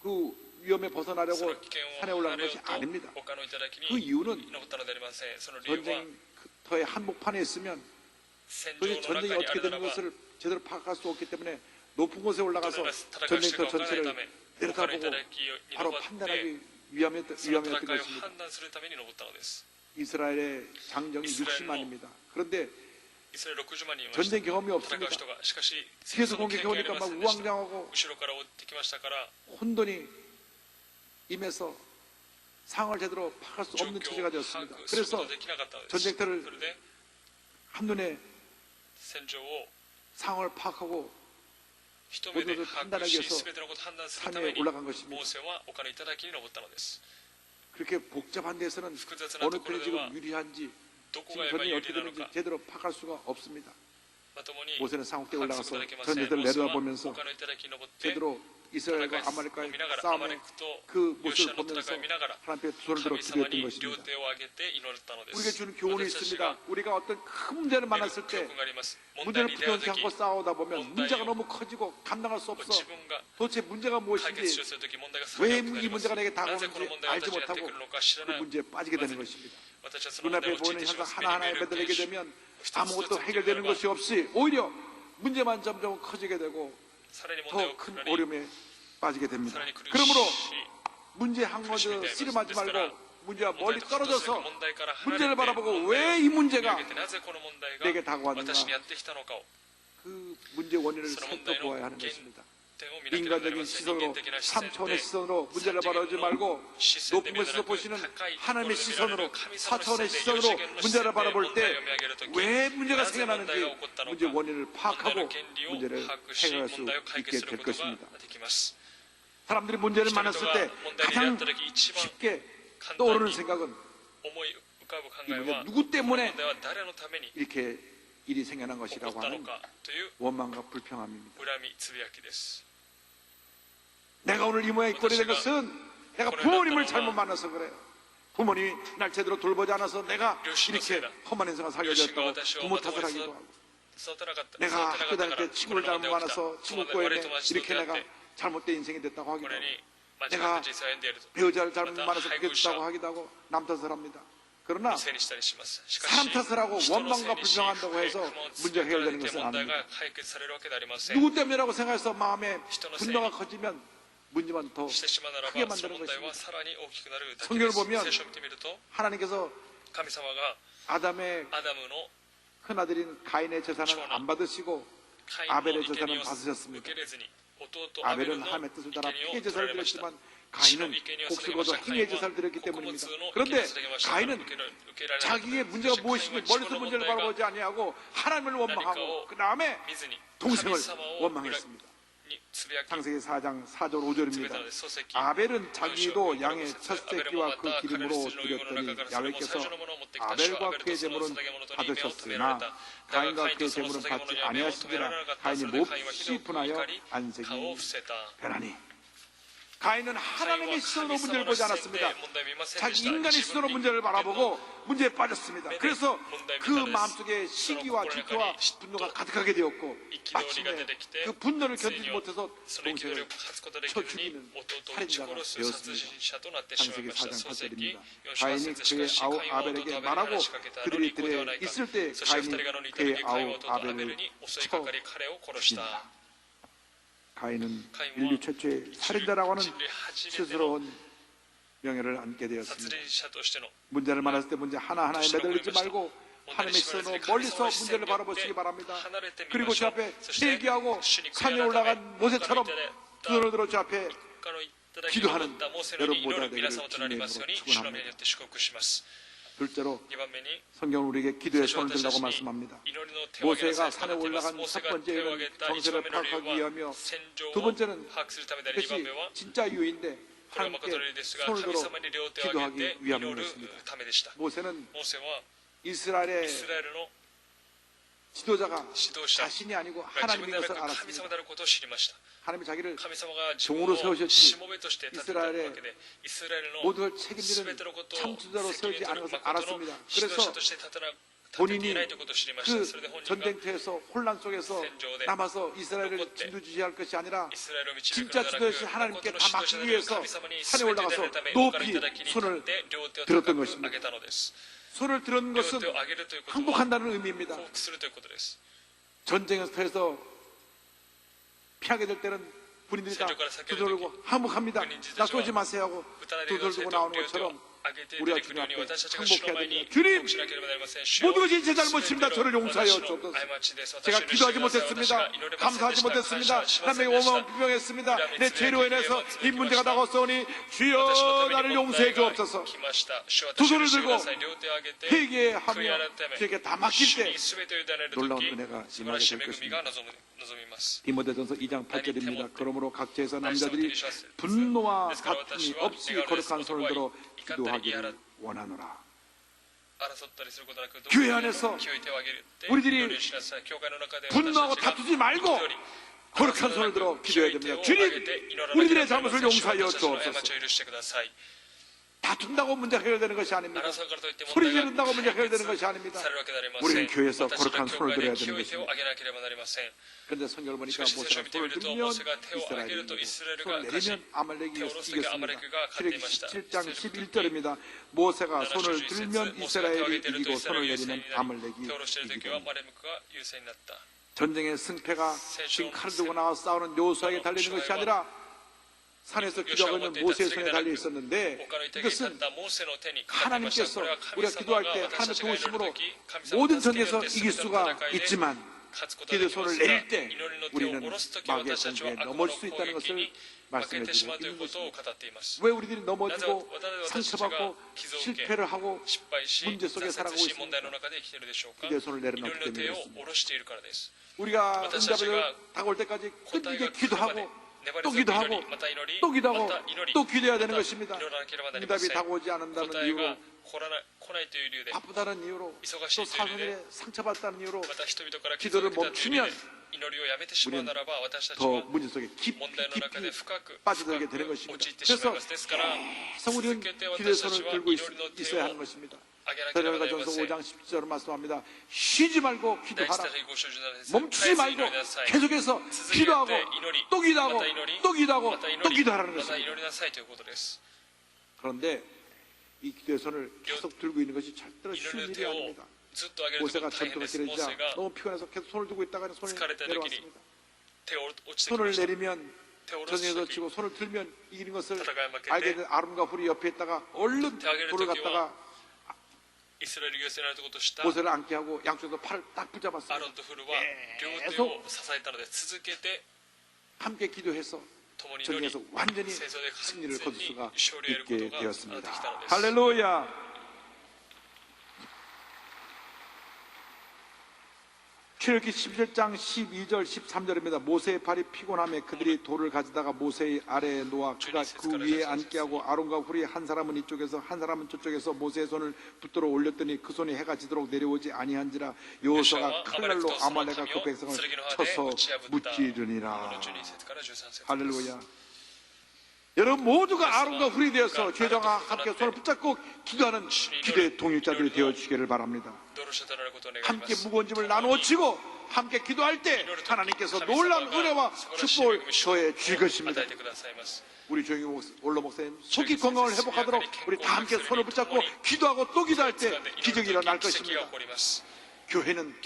그 위험에 벗어나려고 산에 올라간 것이 아닙니다. 그 이유는 전쟁터의 한복판에 있으면 도대체 전쟁이 어떻게 되는 것을 제대로 파악할 수 없기 때문에 높은 곳에 올라가서 전쟁터 전체를 내려다보고 바로 판단하기 위함이었던 것입니다. 이스라엘의 장정이 60만입니다. 그런데 전쟁 경험이 없습니다. 뒤에서 공격해 오니까 막 우왕좌왕하고 혼돈이 임해서 상황을 제대로 파악할 수 없는 처지가 되었습니다. 그래서 전쟁터를 한눈에 상황을 파악하고 一目で 모든 것을 把握 판단하기 し 위해서 全てのことを判断するた 산에 めに 올라간 것입니다. モーセは丘の頂に登ったのです 그렇게 복잡한 데서는 複雑な 어느 ところ 편이 では 지금 유리한지 どこ 지금 が今 전쟁이 有 어떻게 利なの 되는지 か 제대로 파악할 수가 없습니다. まともに 모세는 상옥대 把握す 올라가서 ることができません 전쟁을 モーセは 내려다보면서 丘の頂に登って 제대로 戦 이스라엘과 い 아말렉과의 見ながらアマレ 싸움의 クと 그 ヨシ 모습을 アの 보면서 戦いを見ながら 하나님 앞에 두 손을 들어 神様 기도했던 に両 것입니다. 手を上げて祈ったので 우리에게 す 주는 교훈이 私たち 있습니다. が 우리가 어떤 큰 문제를 得る 만났을 教 때 訓があります問題 문제를 に出会う 풀어놓지 時 않고 싸우다 보면 문제요. 문제가 너무 커지고 감당할 수 自 없어 分が 도대체 문제가 解決しよう 무엇인지 とする時問題がさら 왜 に大きくな 이 ります 문제가 내게 なぜこの 다가오는지 問題が 알지 私にやって 못하고 くるのか知ら 그 ない 문제에 빠지게 되는 것입니다. 私はその問題 눈앞에 に陥っ 보이는 てしま 현상 う目に見え 하나하나에 る 매달리게 現象 되면 一つ一つ 아무것도 見て 해결되는 いれば 것이 없이 오히려 문제만 점점 커지게 되고 さらに問題 더 をく 큰 なり 어려움에 빠지게 됩니다. さらに苦しい 그러므로 문제 한苦しみ 가지 になります 씨름하지 ですから 말고 문제와 問題 멀리 と葛藤する 떨어져서 問題から離れ 문제를 て 바라보고 問題 왜 を 이 見 문제가 上げてなぜこの問題 내게 が 다가왔는가 私にやってきたのかを 그 문제 원인을 その問題の 살펴보아야 原 하는 것입니다. 点を見なければなり 인간적인 ません人間 시선으로 的な視線 3차원의 で 시선으로 문제를 바라보지 말고 視線で 높은 見る 곳에서 のではなく 보시는 高いところ 하나님의 で見られる 시선으로 神様 4차원의 の視線で 시선으로 四次元の視線 문제를 で 바라볼 問題 때 を見上げるとき 왜 문제가 なぜ問題が 생겨나는지 起こったの 문제 か 원인을 問題 파악하고 の原理を 문제를 把握し 해결할 수 問題を解 있게 決する 될 ことが 것입니다. できます 사람들이 문제를 人々 만났을 が 때 問題に出会っ 가장 たとき一番 쉽게 簡単 떠오르는 に 생각은 思い浮かぶ考 이 え 문제 は 누구 この 때문에 問題は誰のために 이렇게 일이 생겨난 起こ 것이라고 ったの 하는 かという 원망과 불평함입니다. 恨みつぶやきです 내가 오늘 이 모양이 꼴이 된 것은 내가 부모님을 잘못 만나서 그래요. 부모님이 날 제대로 돌보지 않아서 내가 이렇게 험한 인생을 살게 両親が 되었다고 私を 부모 まとも 탓을 に 하기도 하고 育てなかった 내가 育 학교 てなか 다닐 ったか 때 らこ 친구를 の 잘못 問題が起きた 만나서 こ 친구 の悪い 꼬에 友達と 이렇게 出会っ 내가 て 잘못된 인생이 됐다고 こ 하기도 れ 하고 に間違った 내가 人生を歩んでいると 배우자를 잘못 また 만나서 配 그렇게 偶者 됐다고 하기도 하고 남 탓을 합니다. 그러나 せいにしたりしますしか 사람 し 탓을 하고 人のせい 원망과 にし 불평한다고 해서 不満 문제가 つけられ 해결되는 て 것은 問題 아닙니다. が解決されるわけではありません 누구 때문이라고 생각해서 마음에人のせい 분노가 커지면 문제만 더 してしまうなら 크게 ばその 만드는 問題は 것입니다. さらに大きくなるだけ 성경을 です 보면 聖書を見てみると 하나님께서 神様が 아담의 アダムの 큰아들인 가인의 재산을 안 받으시고 カインの 아벨의 生贄 재산을 を 받으셨습니다. 受けれずに弟アベル 아벨은 の 하나님의 뜻을 따라 生贄 피해 を取ら 제사를 れました 드렸지만 死の 가인은 生贄を 곡식을 捧げまし 거둬 たカイ 행위의 ン 제사를 は 드렸기 穀物 때문입니다. の 그런데 生贄を捧げました 가인은 受けられなかった 자기의 문제가 그래서 무엇인지 가인은 멀리서 자신의 문제를 문제가 바라보지 아니하고 하나님을 원망하고 그 다음에 見ずに 동생을 神様を 원망했습니다. につぶやき 창세기 4장 4절 つぶやいた 5절입니다. のです漱石 아벨은 자기도 양의 첫 アベルも 새끼와 ま 그 た彼の 기름으로 羊の芋の中 드렸더니 からそれも最 야훼께서 初のものを持ってきた主はア 아벨과 ベルと 그의 その 제물은 捧げ物とに目を止められ 받으셨으나 ただが 가인과 カインと 그의 その 제물은 捧げ物 받지 には目を止められなかった 아니하시니라 それ 가인이 でカインは 몹시 火の 분하여 怒り 안색이 顔を伏せた 변하니 가인은 하나님의 시선으로 문제를 보지 않았습니다. 자기 인간의 시선으로 문제를 바라보고 문제에 빠졌습니다. 그래서 그 마음속에 시기와 질투와 분노가 가득하게 되었고 마침내 그 분노를 견디지 못해서 동생을 쳐 죽이는 살인자가 되었습니다. 창세기 4장 8절입니다. 가인이 그의 아우 아벨에게 말하고 그들이 들에 있을 때 가인이 그의 아우 아벨을 쳐 죽인다. 가인은 인류 최초의 살인자라고 하는 스스로운 명예를 안게 되었습니다. 문제를 만났을 때 문제 하나하나에 매달리지 말고 하나님의 시선으로 멀리서 문제를 바라보시기 바랍니다. 그리고 저 앞에 회개하고 산에 올라간 모세처럼 두 손을 들어 저 앞에 기도하는 여러분 모두가 되기를 주님의 이름으로 축원합니다. 둘째로 성경은 우리에게 기도의 손을 들라고 말씀합니다. 모세가 산에 올라간 첫 번째는 정세를 파악하기 위하며 두 번째는 그것이 진짜 이유인데 하나님께 손을 들어 기도하기 위함인 것입니다. 모세는 이스라엘의 지도자가 자신이 아니고 하나님인 것을 알았습니다. 하나님이 자기를 종으로 세우셨지 이스라엘의 모든 걸 책임지는 참수자로 세우지 않은 것을 알았습니다. 그래서 본인이 그 전쟁터에서 혼란 속에서 남아서 이스라엘을 진두지휘할 것이 아니라 진짜 지도자신 하나님께 다 맡기기 위해서 산에 올라가서 높이 손을 들었던 것입니다. 손을 들은 것은 항복한다는 의미입니다. 전쟁터에서 피하게 될 때는 군인들이 다 두들고 항복합니다. 나 쏘지 마세요 하고 두들고 나오는 것처럼 우리가 주님 앞에 항복해야 됩니다. 주님, 모든 것이 제 잘못입니다. 저를 용서하여 주옵소서. 제가 기도하지 못했습니다. 감사하지 못했습니다. 하나님께 원망 불평했습니다. 내 죄로 인해서 이 문제가 다가왔사오니 주여 나를 용서해 주옵소서. 두 손을 들고 회개하며 주에게 다 맡길 때 놀라운 은혜가 임하게 될 것입니다. 디모데전서 2장 8절입니다. 그러므로 각처에서 남자들이 분노와 다툼이 없이 거룩한 손을 들어 기도하기를 원하노라. 교회 안에서 우리들이 분노하고 다투지 말고 거룩한 손을 들어 기도해야 됩니다. 주님, 우리들의 잘못을 용서하여 주옵소서. 다툰다고 문제가 해결되는 것이 아닙니다. 소리 지른다고 문제가 해결되는 것이 아닙니다. 우리는 교회에서 거룩한 손을 들어야 되는 것입니다. 그런데 성경을 보니까 모세가 손을 들면 이스라엘이 이기고 손을 내리면 아말렉이 이겼습니다. 출애굽기 17장 11절입니다. 모세가 손을 들면 이스라엘이 이기고 손을 내리면 아말렉이 이기고 전쟁의 승패가 지금 칼을 들고 나와 싸우는 요수아에게 달리는 것이 아니라 산에서 기도하고 있는 모세의 손에 달려 있었는데 이것은 하나님께서 우리가 기도할 때 하나님의 도우심으로 모든 전쟁에서 이길 수가 있지만 기도의 손을 내릴 때 우리는 마귀의 공격에 넘어질 수 있다는 것을 말씀해 주고 있는 것입니다. 왜 우리들이 넘어지고 상처받고 실패를 하고 문제 속에 살아가고 있습니까? 기도의 손을 내려놓기 때문에 그렇습니다. 우리가 응답을 다가올 때까지 끝까지 기도하고 또 기도하고 또 기도하고 또 기도해야 되는 것입니다. 응답이 다가오지 않는다는 이유로 바쁘다는 이유로 또 사람들의 상처받다는 이유로 기도를 멈추면 우리는 더 문제 속에 깊이 빠져들게 되는 것입니다. 그래서 계속 우리는 기도의 손을 들고 있어야 하는 것입니다. 데살로니가전서 5장 17절을 말씀합니다. 쉬지 말고 기도하라. 멈추지 말고 계속해서 기도하고 또 기도하고 또 기도하고 또 기도하라는 것입니다. 그런데 이 기도의 손을 계속 들고 있는 것이 절대로 쉬운 일이 아닙니다. 모세가 전투가 길어지자 너무 피곤해서 계속 손을 들고 있다가 손을 내려왔습니다. 손을 내리면 전쟁에서 치고 손을 들면 이기는 것을 알게 된 아론과 훌이 옆에 있다가 얼른 돌을 갖다가 모세를 앉게 하고 양쪽에서 팔을 딱 붙잡았습니다. 계속 함께 기도해서 전쟁에서 완전히 승리를 거둘 수가 있게 되었습니다. 할렐루야. 출애굽기 11장 12절 13절입니다. 모세의 팔이 피곤함에 그들이 돌을 가져다가 모세의 아래에 놓아 그가 그 위에 앉게 하고 아론과 훌이 한 사람은 이쪽에서 한 사람은 저쪽에서 모세의 손을 붙들어 올렸더니 그 손이 해가 지도록 내려오지 아니한지라 여호수아가 칼날로 아말렉과 그 백성을 쳐서 무찌르니라. 할렐루야. 여러분 모두가 아론과 훌이 되어서 죄자와 함께 손을 붙잡고 기도하는 기도의 동역자들이 되어주시기를 바랍니다. 함께 무거운 짐을 나누어 지고 함께 기도할 때 하나님께서 놀라운 은혜와 축복을 더해 주실 것입니다. 우리 조영희 원로 목사님 속기 건강을 회복하도록 우리 다 함께 손을 붙잡고 기도하고 또 기도할 때 기적이 일어날 것입니다. 교회는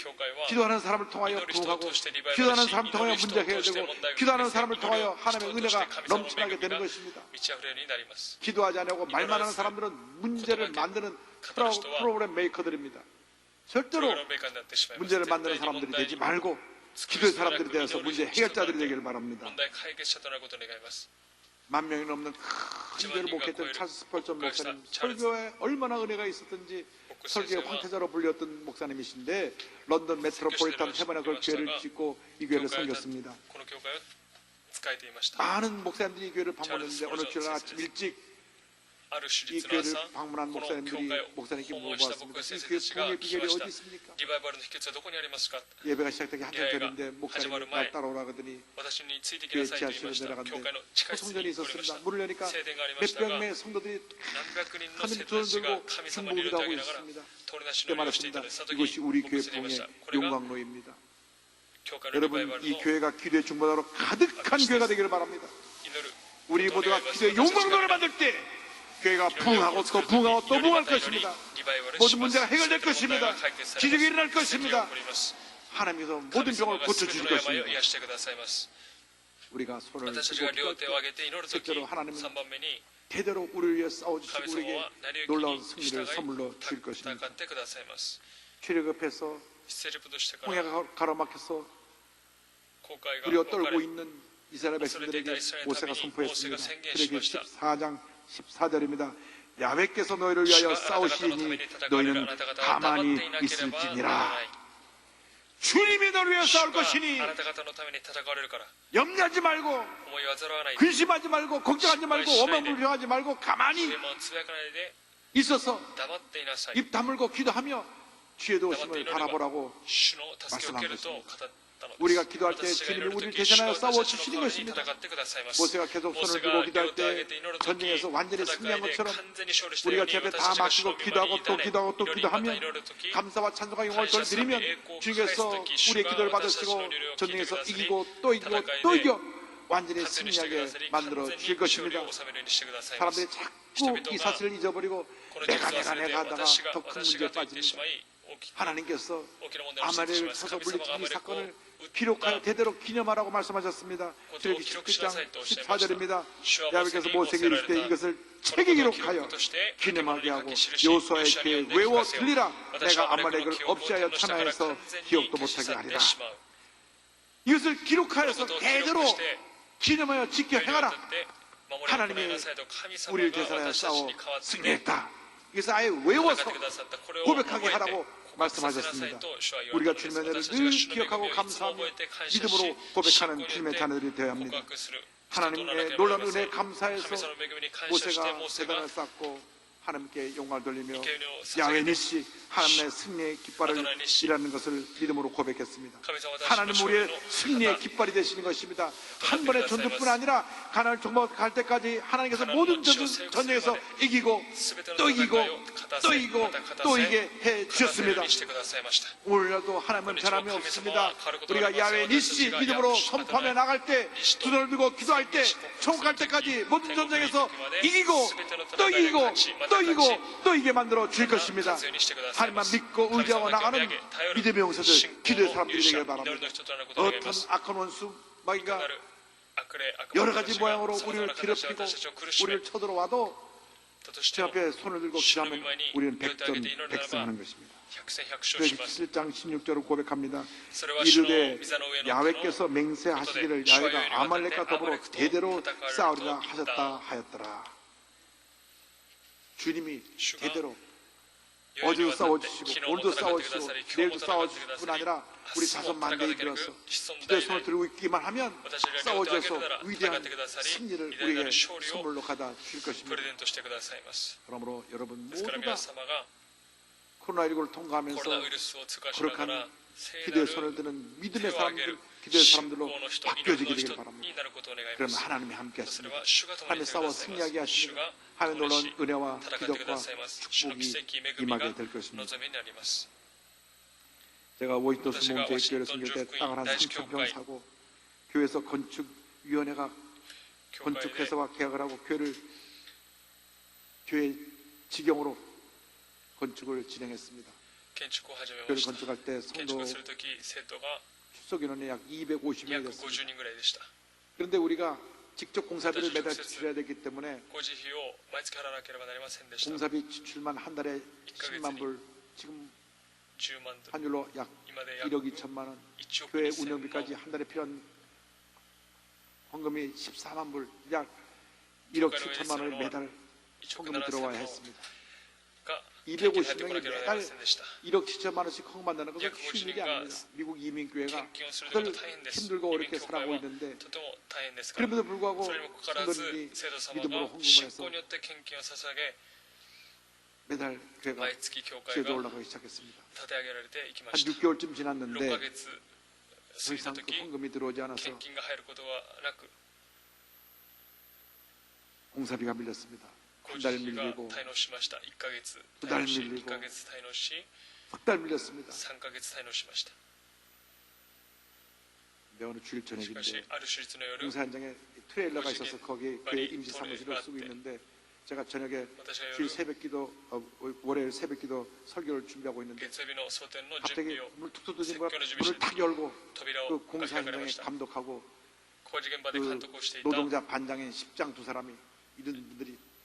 기도하는 사람을 통하여 부흥하고 기도하는 사람을 통하여 문제가 해결되고 기도하는 사람을 통하여 하나님의 은혜가 넘쳐나게 되는 것입니다. 기도하지 않고 말만 하는 사람들은 문제를 만드는 프로그램 메이커들입니다. 절대로 문제를 만드는 사람들이 되지 말고 기도의 사람들이 되어서 문제 해결자들이 되기를 바랍니다. 10,000명이 넘는 큰 교회를 목회했던 찰스 스펄전 목사님, 설교에 얼마나 은혜가 있었던지 설교의 황태자로 불렸던 목사님이신데 런던 메트로폴리탄 태버나클 교회를 짓고 이 교회를 섬겼습니다. 많은 목사님들이 이 교회를 방문했는데 어느 주일 아침 일찍 이 교회를 방문한 목사님들이 목사님께 물어봤습니다. 이 교회 부흥의 비결이 어디 있습니까? 예배가 시작되기 한참 전인데 목사님이 날 따라오라 하더니 교회 지하실로 내려갔는데 소송전이 있었습니다. 문을 여니까 몇백 명의 성도들이 하늘 손을 들고 중보기도 하고 있습니다. 그때 말했습니다. 이것이 우리 교회 부흥의 용광로입니다. 여러분 이 교회가 기도의 중보자로 가득한 교회가 되기를 바랍니다. 우리 모두가 기도의 용광로를 만들 때 교회가 부흥하고 또 부흥하고 또 부흥할 것입니다. 모든 문제가 해결될 것입니다. 기적이 일어날 것입니다. 하나님께서 모든 병을 고쳐주실 것입니다. 우리가 손을 들고 실제로 하나님은 대대로 우리를 위해 싸워주시고 우리에게 놀라운 승리를 선물로 줄 것입니다. 출애굽해서 홍해가 가로막혀서 우리가 떨고 있는 이스라엘 백성들에게 모세가 선포했습니다. 출애굽기 14장 14절입니다. 야훼께서 너희를 위하여 싸우시니 너희는 가만히 있을지니라. 주님이 너를 위해 싸울 것이니 염려하지 말고 근심하지 말고 걱정하지 말고 오만불평하지 말고 가만히 있어서 입 다물고 기도하며 주의 도우심을 바라보라고 말씀한 것입니다. 우리가 기도할 때 주님이 우리를 대신하여 싸워주시는 것입니다. 모세가 계속 손을 들고 기도할 때 전쟁에서 완전히 승리한 것처럼 우리가 제 앞에 다 맡기고 기도하고 또 기도하고 또 기도하면 감사와 찬송과 영광을 돌드리면 주님께서 우리의 기도를 받으시고 전쟁에서 이기고 또 이기고 또 이겨 완전히 승리하게 만들어 주실 것입니다. 사람들이 자꾸 이 사실을 잊어버리고 내가 하다가 더 큰 문제에 빠집니다. 하나님께서 아말렉을 쳐서 물리친 이 사건을 기록하여 대대로 기념하라고 말씀하셨습니다. 출애굽기 19장 14절입니다. 야훼께서 모세에게 이르시되 이것을 책에 기록하여 기념하게 하고 여호수아의 귀에 외워 들리라. 내가 아말렉을 없이하여 천하에서 기억도 못하게 하리라. 이것을 기록하여서 대대로 기념하여 지켜 행하라. 하나님이 우리를 대신하여 싸워 승리했다. 이것을 아예 외워서 고백하게 하라고 말씀하셨습니다. 우리가 주님의 은혜를 늘 기억하고 감사하며 믿음으로 고백하는 주님의 자녀들이 되어야 합니다. 하나님의 놀라운 은혜에 감사해서 모세가 대단을 쌓고 하나님께 영광을 돌리며 야훼 니시 하나님의 승리의 깃발을 이라는 것을 믿음으로 고백했습니다. 하나님 우리의 승리의 깃발이 되시는 것입니다. 한 번의 전투뿐 아니라 가나안을 정복할 때까지 하나님께서 모든 전쟁에서 이기고 또 이기고 또 이기고 또 이기게 해 주셨습니다. 오늘날도 하나님은 변함이 없습니다. 우리가 야훼 니시 믿음으로 선포하며 나갈 때 두 손을 들고 기도할 때 정복할 때까지 모든 전쟁에서 이기고 또 이기고 또 이기고 또 이게 만들어 줄 것입니다. 하나님만 믿고 의지하고 나가는 믿음의 용사들 기도의 사람들이 되길 바랍니다. 어떤 악한 원수 마귀가 여러 가지 모양으로 우리를 괴롭히고 우리를 쳐들어와도 제 앞에 손을 들고 기도하면 우리는 백성하는 것입니다. 출애굽기 7장 16절을 고백합니다. 이르되 야훼께서 맹세하시기를 야훼가 아말렉과 더불어 대대로 싸우리라 하셨다 하였더라. 주님이 대대로 어제도 싸워주시고 오늘도 싸워주시고 내일도 싸워주실 뿐 아니라 우리 자손 만대에 들어서 기도의 손을 들고 있기만 하면 싸워줘서 위대한 승리를 우리에게 선물로 가다 줄 것입니다. 그러므로 여러분 모두가 코로나19를 통과하면서 거룩한 기도의 손을 드는 믿음의 사람들, 기도의 사람들로 바뀌어지게 되길 바랍니다. 그러면 하나님이 함께 하십니다. 하나님이 싸워 승리하게 하시며 하나님의 놀라운 은혜와 기적과 축복이 임하게 될 것입니다. 제가 워싱턴스 몽제이 교회를 섬길 때 땅을 한 3,000평 사고 교회에서 건축위원회가 건축회사와 계약을 하고 교회 직영으로 건축을 진행했습니다. 교회를 건축할 때 성도 출석 인원이 약 250명이 됐습니다. 그런데 우리가 직접 공사비를 매달 지출해야 되기 때문에 공사비 지출만 한 달에 10만 불, 지금 환율로 약 1억 2천만 원, 교회 운영비까지 한 달에 필요한 헌금이 14만 불, 약 1억 7천만 원을 매달 헌금이 들어와야 했습니다. 250명이 매달 1억 7천만 원씩 헌금한다는 것은 쉬운 일이 아닙니다. 미국 이민교회가 다들 힘들고 어렵게 살아가고 있는데 그럼에도 불구하고 성도들이 믿음으로 헌금을 해서 매달 교회가 지어져 올라가기 시작했습니다. 한 6개월쯤 지났는데 더 이상 그 헌금이 들어오지 않아서 공사비가 밀렸습니다. 한 달 밀리고 두 달 밀리고 석 달 밀렸습니다. 어느 주일 저녁인데 공사 현장에 트레일러가 있어서 거기 교회 임시 사무실을 쓰고 있는데 제가 저녁에 주일 새벽기도 월요일 새벽기도 설교를 준비하고 있는데 갑자기 문을 툭 두드린 거야. 문을 탁 열고 그 공사 현장에 감독하고 그 노동자 반장인 10장 두 사람이 이런 분들이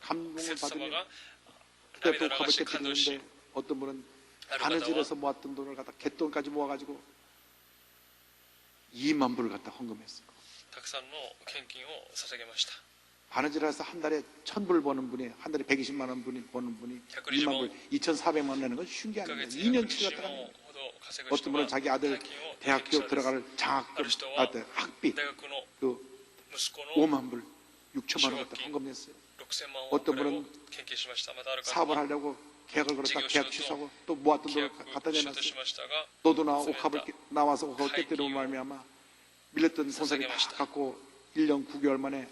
감동을 받으며 그때 또 가볍게 드리는데 어떤 분은 바느질에서 모았던 돈을 갖다 갯돈까지 모아가지고 2만 불을 갖다 헌금했어요. たくさんの献金を捧げました 바느질에서 한 달에 1,000불 버는 분이 한 달에 120만 원 버는 분이 2만 불, 2,400만 원 내는 건 쉬운 게 아닙니다. 2년치 갖다가 어떤 분은 자기 아들 대학교 들어갈 장학금, 학비, 그 5만 불, 6천만 원 갖다 헌금 냈어요. 어떤 분은 사업을 하려고 계약을 걸었다 계약 취소하고 또 모았던 돈을 갖다 내놨어요. 너도 나 옥합을 나와서 옥합을 깨뜨리고 말미암아 밀렸던 공사비 다 갖고 1년 9개월 만에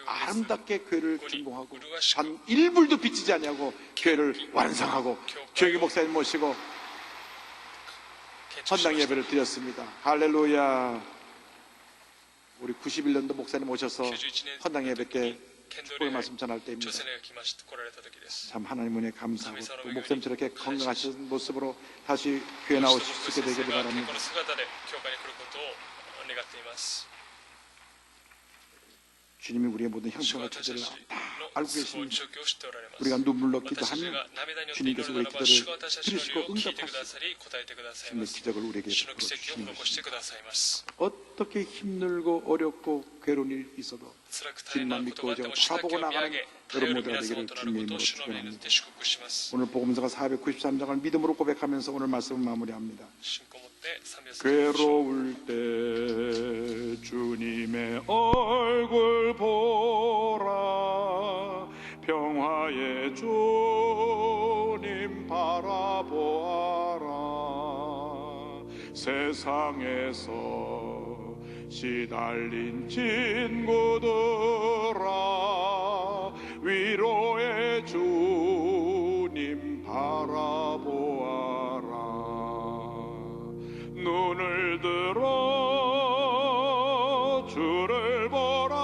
아름답게 교회를 준공하고 단 1불도 빚지지 않냐고 교회를 완성하고 조영기 목사님 모시고 헌당 예배를 드렸습니다. 할렐루야. 우리 91년도 목사님 오셔서 헌당 예배 때 축복의 말씀 전할 때입니다. 참 하나님 은혜 감사하고 또 목사님 저렇게 건강하신 모습으로 다시 교회 나오실 수 있게 되기를 바랍니다. 주님이 우리의 모든 형편과 처지를 다 알고 계십니다. 우리가 눈물로 기도하면 주님께서 우리의 기도를 들으시고 응답하시고 주님의 기적을 우리에게 주시는 것입니다. 어떻게 힘들고 어렵고 괴로운 일이 있어도 주님만 믿고 오직 바라보고 나가는 여러분 모두가 되기를 주님의 이름으로 축원합니다. 오늘 복음서가 493장을 믿음으로 고백하면서 오늘 말씀을 마무리합니다. 괴로울 때 주님의 얼굴 보라 평화의 주님 바라보아라 세상에서 시달린 친구들아 위로의 주님 바라보아라 눈을 들어 주를 보라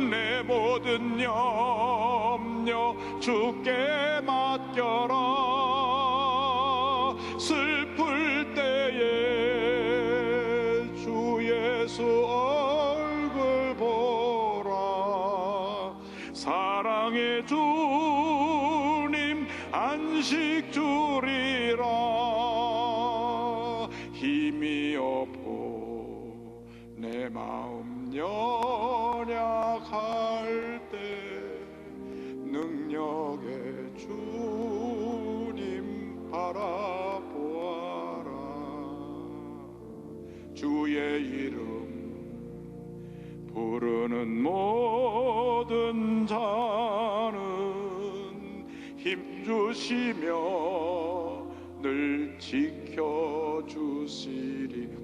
내 모든 염려 주께 맡겨라 슬플 때에 주 예수 얼굴 보라 사랑의 주님 안식 주리라 힘이 없고 내 마음 연약할 때 능력의 주님 바라보아라 주의 이름 부르는 모든 자는 힘주시며 늘 지켜주시리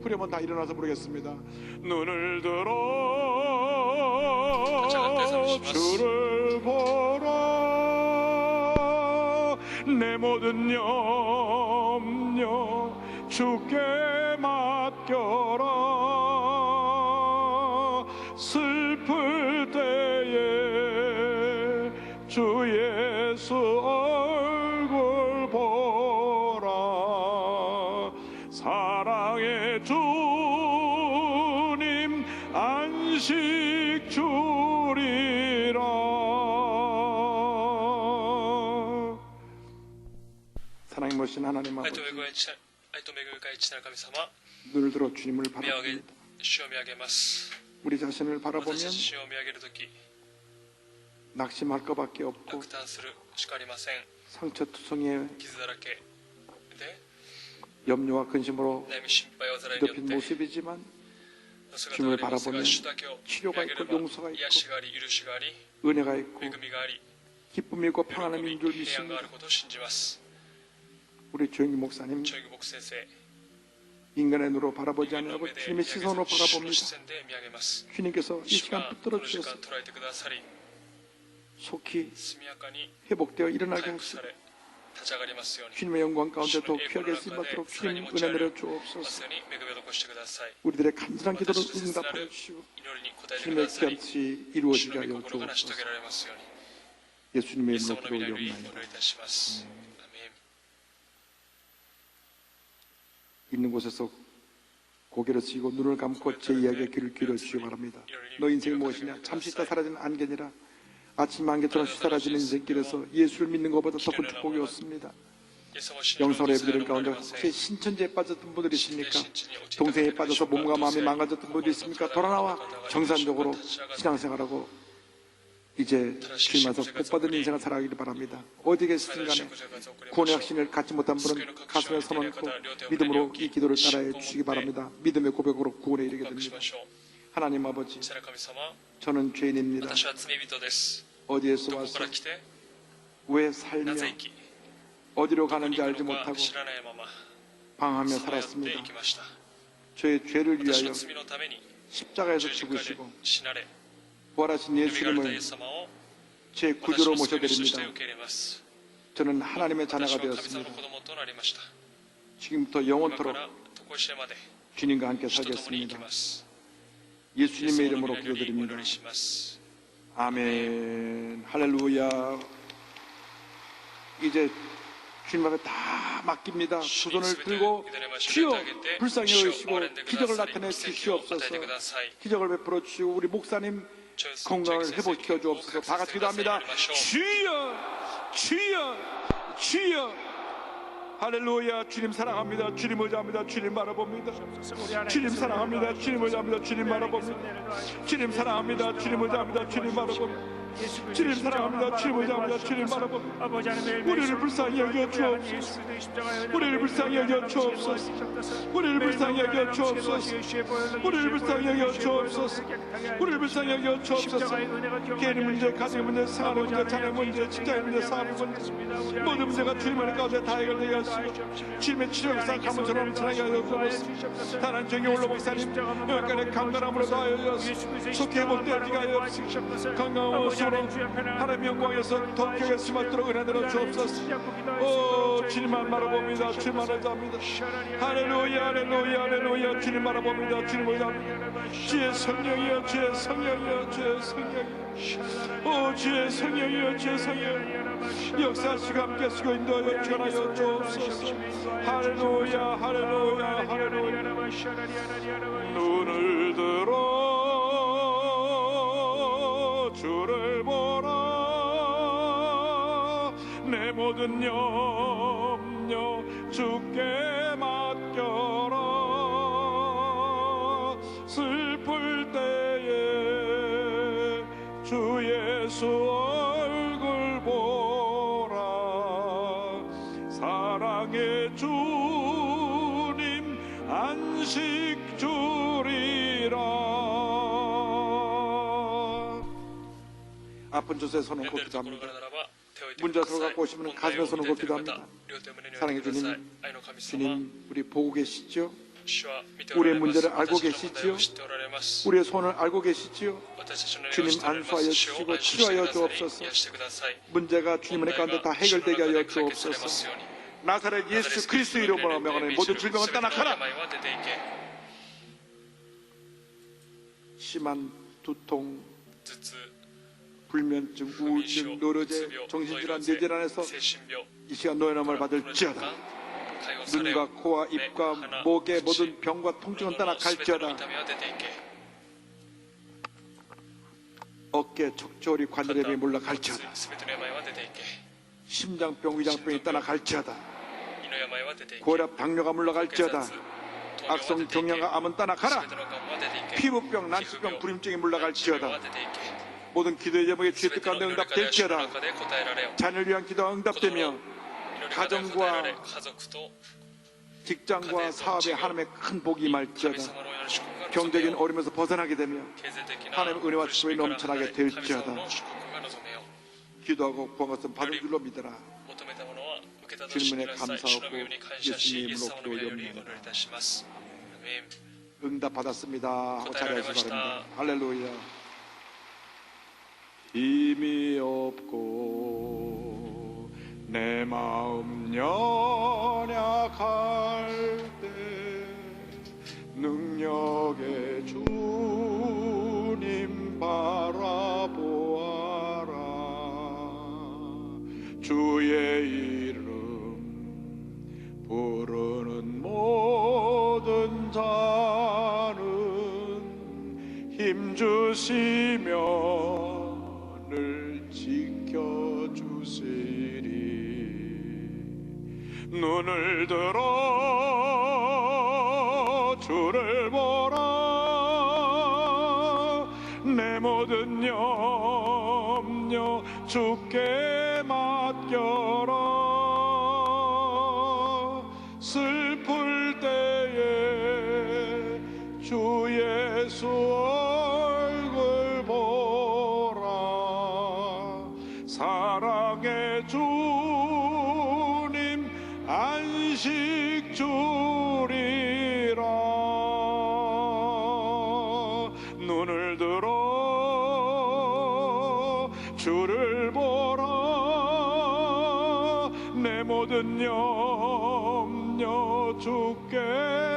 우리 한번 다 일어나서 부르겠습니다. 눈을 들어 주를 보라 내 모든 염려 주께 맡겨라 슬플 때에 주 예수 얼굴 보라 사랑의 주님 안식 주리라 사랑이 모신 하나님 아버지 눈을 들어 주님을 바라봅니다. 우리 자신을 바라보면 낙심할 것밖에 없고 상처투성이에 염려와 근심으로 뒤덮인 모습이지만 주님을 바라보면 치료가 있고 용서가 있고 은혜가 있고 기쁨이 있고 평안함인 줄 믿습니다. 우리 조영기 목사님 인간의 눈으로 바라보지 않고 주님의 시선으로 바라봅니다. 주님께서 이 시간 붙들어 주셔서 속히 회복되어 일어나게 하시고 주님의 영광 가운데 더 귀하게 쓰임받도록 주님 은혜 내려 주옵소서. 우리들의 간절한 기도를 응답하여 주시고 주님의 귀한 뜻이 이루어지게 하여 주옵소서. 예수님의 이름으로 기도 올리옵나이다. 있는 곳에서 고개를 숙이고 눈을 감고 제 이야기에 귀를 기울여 주시기 바랍니다. 너 인생이 무엇이냐? 잠시 있다 사라지는 안개니라. 아침 안개처럼 사라지는 인생길에서 예수를 믿는 것보다 더 큰 축복이 없습니다. 영성으로 예배드린 가운데 혹시 신천지에 빠졌던 분들이 있습니까? 동생에 빠져서 몸과 마음이 망가졌던 분들이 있습니까? 돌아나와 정상적으로 신앙생활하고 이제 주님 안에서 복받은 인생을 살아가기를 바랍니다. 어디 계시든 간에 구원의 확신을 갖지 못한 분은 가슴에 손 얹고 믿음으로 이 기도를 따라해 주시기 바랍니다. 믿음의 고백으로 구원에 이르게 됩니다. 하나님 아버지, 父なる神様 저는 죄인입니다. 私は罪人です 어디에서 どこ 와서 から来て 왜 살며 なぜ生き 어디로 どこに 가는지 行 알지 くのか 못하고 知らないまま 방황하며 さまよって 살았습니다. 生きました 저의 죄를 私 위하여 の罪のために 십자가에서 十字架で 죽으시고 死なれ 부활하신 よみがえられたイ 예수님을 エス様を 제 私 구주로 の救い主として 모셔드립니다. 受け入れます 저는 하나님의 私 자녀가 は神様 되었습니다. の子供となりました 지금부터 今か 영원토록 ら常しえまで 주님과 함께 主と共に生き 살겠습니다. ます 예수님의 イエス様の 이름으로 皆によりお 기도드립니다. 祈りします 아멘. 할렐루야. 이제 주님 앞에 다 맡깁니다. 두 主に 손을 全て 들고 委ねましょう 주여 手を挙げて 불쌍히 主を 여기시고 憐れんでくだ 기적을 さい 나타내 奇跡を与 주시옵소서. えてください 기적을 베풀어 주시고 우리 목사님 건강을 회복시켜 주옵소서. 다 같이 기도합니다. 주여 주여 주여. 할렐루야. 주님 사랑합니다. 주님 의지합니다. 주님 바라봅니다. 주님 사랑합니다. 주님 의지합니다. 주님 바라봅니다. 주님 사랑합니다. 주님 의지합니다. 주님 바라봅니다. 주님 사랑합니다. 주님 의지합니다. 주님 바라봅니다. 우리를 불쌍히 여겨 주옵소서. 우리를 불쌍히 여겨 주옵소서. 우리를 불쌍히 여겨 주옵소서. 우리를 불쌍히 여겨 주옵소서. 우리를 불쌍히 여겨 주옵소서. 개인 문제, 가정 문제, 생활의 문제, 자녀 문제, 직장의 문제, 사업의 문제, 모든 문제가 주님의 가운데 다 해결되게 하시고 주님의 치료역사 가문처럼 넘쳐나게 하여 주옵소서. 다른 정의 올로 목사님 여기까지 강건함으로 다하여 주옵소서. 속히 회복되게 하여 주옵소서. 건강한 모습으로 하나님의 영광에서 더 크게 수많도록 은혜 들어 주옵소서. 오 주님만 바라봅니다. 주님만 의지합니다. 할렐루야 할렐루야 할렐루야. 주님 바라봅니다. 주님 의지합니다. 주의 성령이여 주의 성령이여 주의 성령이여. 오 주의 성령이여 주의 성령이여. 역사하시고 함께 하시고 인도하여 주관하여 주옵소서. 할렐루야 할렐루야 할렐루야. 눈을 들어 주를 보라. 내 모든 염려 주께 맡겨라. 슬플 때에 주 예수 얼굴 보라. 사랑의 주님 안식 주리라. 아픈 곳에 손을 꼭 기도합니다. 문제를 갖고 오시면 가슴에 손을 꼭 기도합니다. 사랑의 주님, 주님 우리 보고 계시죠? 우리의 문제를 알고 계시지요? 우리의 손을 알고 계시지요? 주님 안수하여 주시고 치료하여 주옵소서. 문제가 주님의 가운데 다 해결되게 하여 주옵소서. 나사렛 예수 그리스도 이름으로 명하는 모든 질병은 떠나가라. 심한 두통, 불면증, 우울증, 노로제, 정신질환, 뇌질환에서 이 시간 노예남을 받을지어다. 눈과 코와 입과 목의 모든 병과 통증은 떠나갈지어다. 어깨, 척추리, 관절염이 물러갈지어다. 심장병, 위장병이 떠나갈지어다. 고혈압, 당뇨가 물러갈지어다. 악성 경련과 암은 떠나가라. 피부병, 난치병, 불임증이 물러갈지어다. 모든 기도의 제목에 주의 뜻 가운데 응답될지어다. 자녀를 위한 기도가 응답되며 가정과 직장과 사업에 하나님의 큰 복이 임할지어다. 경제적인 어려움에서 벗어나게 되며 하나님의 은혜와 축복이 넘쳐나게 될지어다. 기도하고 구한 것은 받은 줄로 믿어라. 주님의 감사하고 예수님의 이름으로 기도드립니다. 응답 받았습니다 하고 자리하시기 바랍니다. 할렐루야. 힘이 없고 내 마음 연약할 때 능력의 주님 바라보아라. 주의 이름 부르는 모든 자는 힘주시며 늘 지켜주시리. 눈을 들어 주를 보라. 내 모든 염려 주께 맡겨라. 슬플 때에 주 예수 사랑의 주님 안식 주리라. 눈을 들어 주를 보라. 내 모든 염려 주께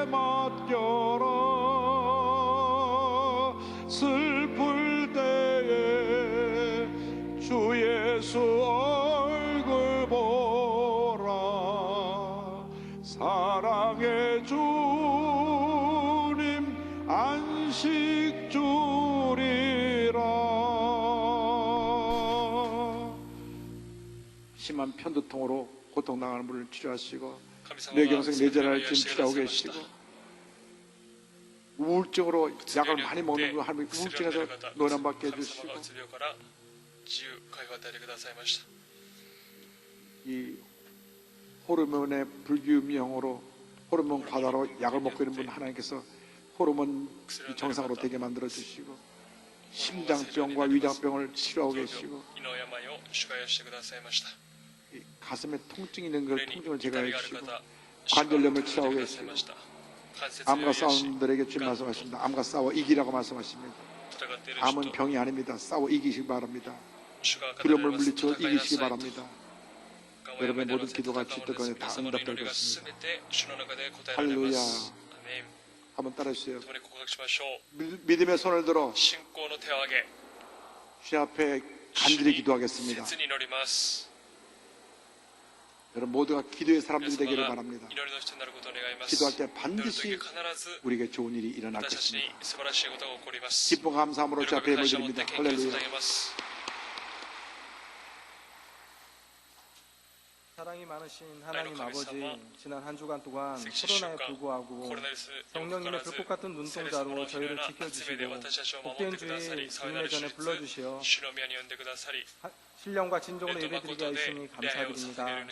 맡겨라. 슬플 때에 주 예수 얼굴 보라. 사랑의 주님 안식 주리라. 심한 편두통으로 고통당하는 분을 치료하시고 뇌경색 뇌전을 지금 치료하고 계시고 우울증으로 약을 많이 먹는 분 하면 우울증에서 노련받게 해주시고 이 호르몬의 불균형으로 호르몬 과다로 약을 먹고 있는 분 하나님께서 호르몬 정상으로 되게 만들어 주시고 심장병과 위장병을 치료하고 계시고 이 가슴에 통증이 있는 걸 통증을 제거해 주시고 관절염을 치료하고 계시고 암과 싸우는 분들에게 주님 말씀하십니다. 암과 싸워 이기라고 말씀하십니다. 암은 병이 아닙니다. 싸워 이기시기 바랍니다. 두려움을 물리쳐 이기시기 바랍니다. 여러분의 모든 기도가 지떡거니 다 응답될 것입니다. 할렐루야. 한번 따라해주세요. 믿음의 손을 들어 주님 앞에 간절히 기도하겠습니다. 여러분 모두가 기도의 사람들이 되기를 바랍니다. 기도할 때 반드시 우리에게 좋은 일이 일어날 것입니다. 기쁨 감사함으로 주 앞에 예물 드립니다. 할렐루야. 사랑이 많으신 하나님 아버지, 지난 한 주간 동안 코로나에 불구하고 성령님의 불꽃 같은 눈동자로 저희를 지켜주시고 복된 주의 주님의 전에 불러주시어 신령과 진정으로 예배드리게 하시니 감사드립니다.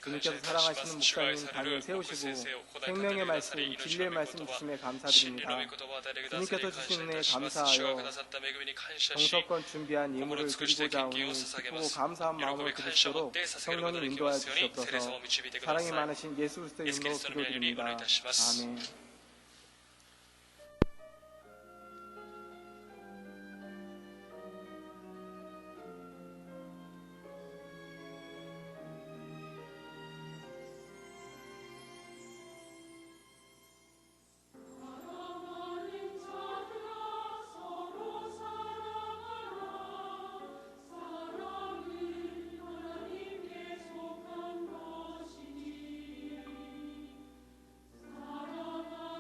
주님께서 사랑하시는 목사님 단위에 세우시고 생명의 말씀, 진리의 말씀 주심에 감사드립니다. 주님께서 주신 은혜에 감사하여 정성껏 준비한 예물을 드리고자 오니 기쁘고 감사한 마음으로 드리도록 성령님 인도하여 주시옵소서. 사랑이 많으신 예수 그리스도의 이름으로 기도드립니다. 아멘. 사랑하는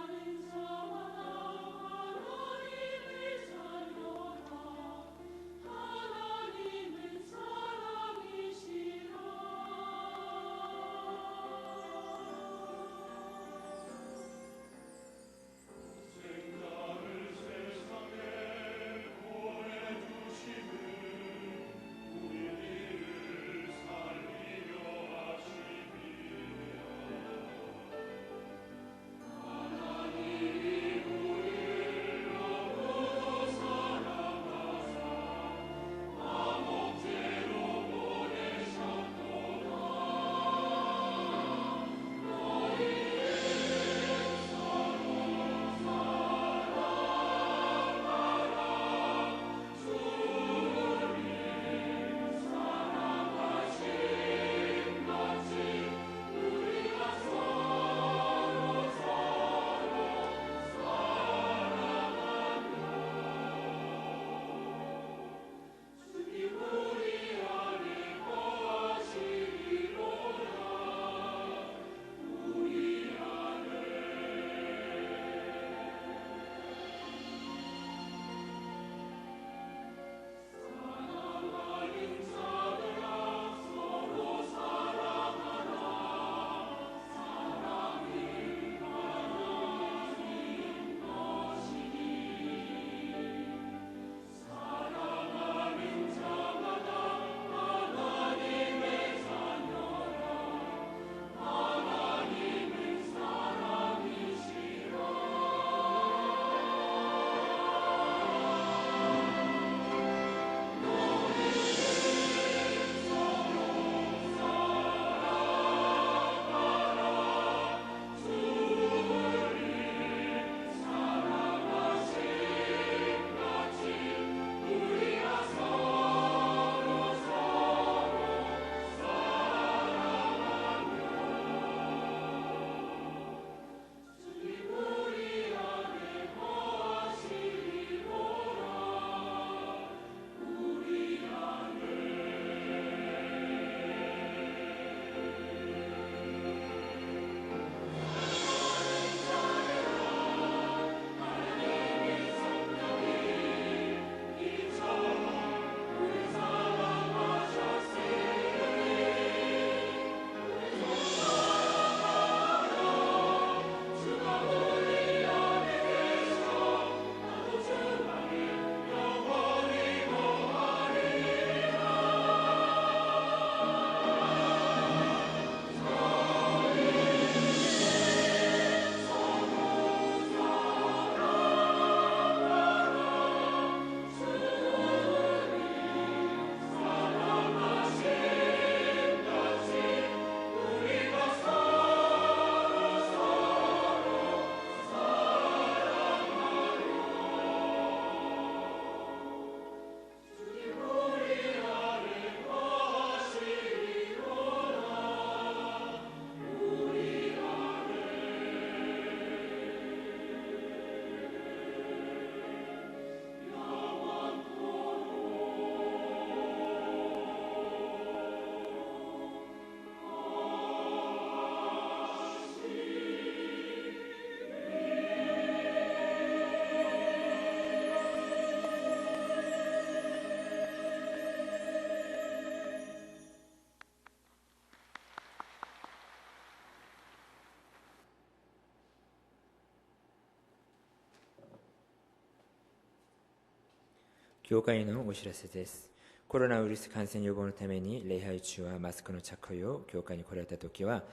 教会のお知らせです。コロナウイルス感染予防のために礼拝中はマスクの着用を教会に来られたときは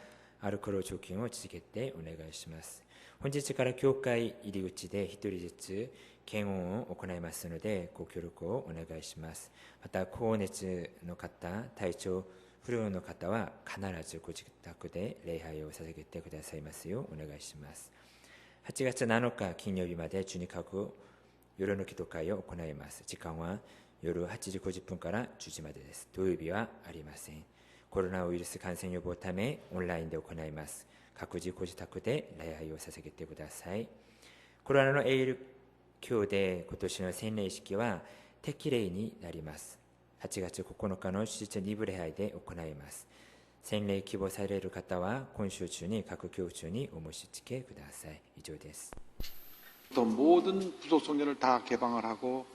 アルコール除菌を続けてお願いします。本日から教会入り口で一人ずつ検温を行いますのでご協力をお願いします。また高熱の方、体調不良の方は必ずご自宅で礼拝を捧げてくださいますようお願いします。8月7日金曜日まで12カ国夜の祈祷会を行います。時間は夜8時50分から10時までです。土曜日はありません。コロナウイルス感染予防のためオンラインで行います。各自ご自宅で礼拝を捧げてください。コロナの影響で今年の洗礼式は適齢になります。8月9日の手術リブ礼拝で行います。洗礼希望される方は今週中に各教中にお申し付けください。以上です。 또 모든 부속 성전을 다 개방을 하고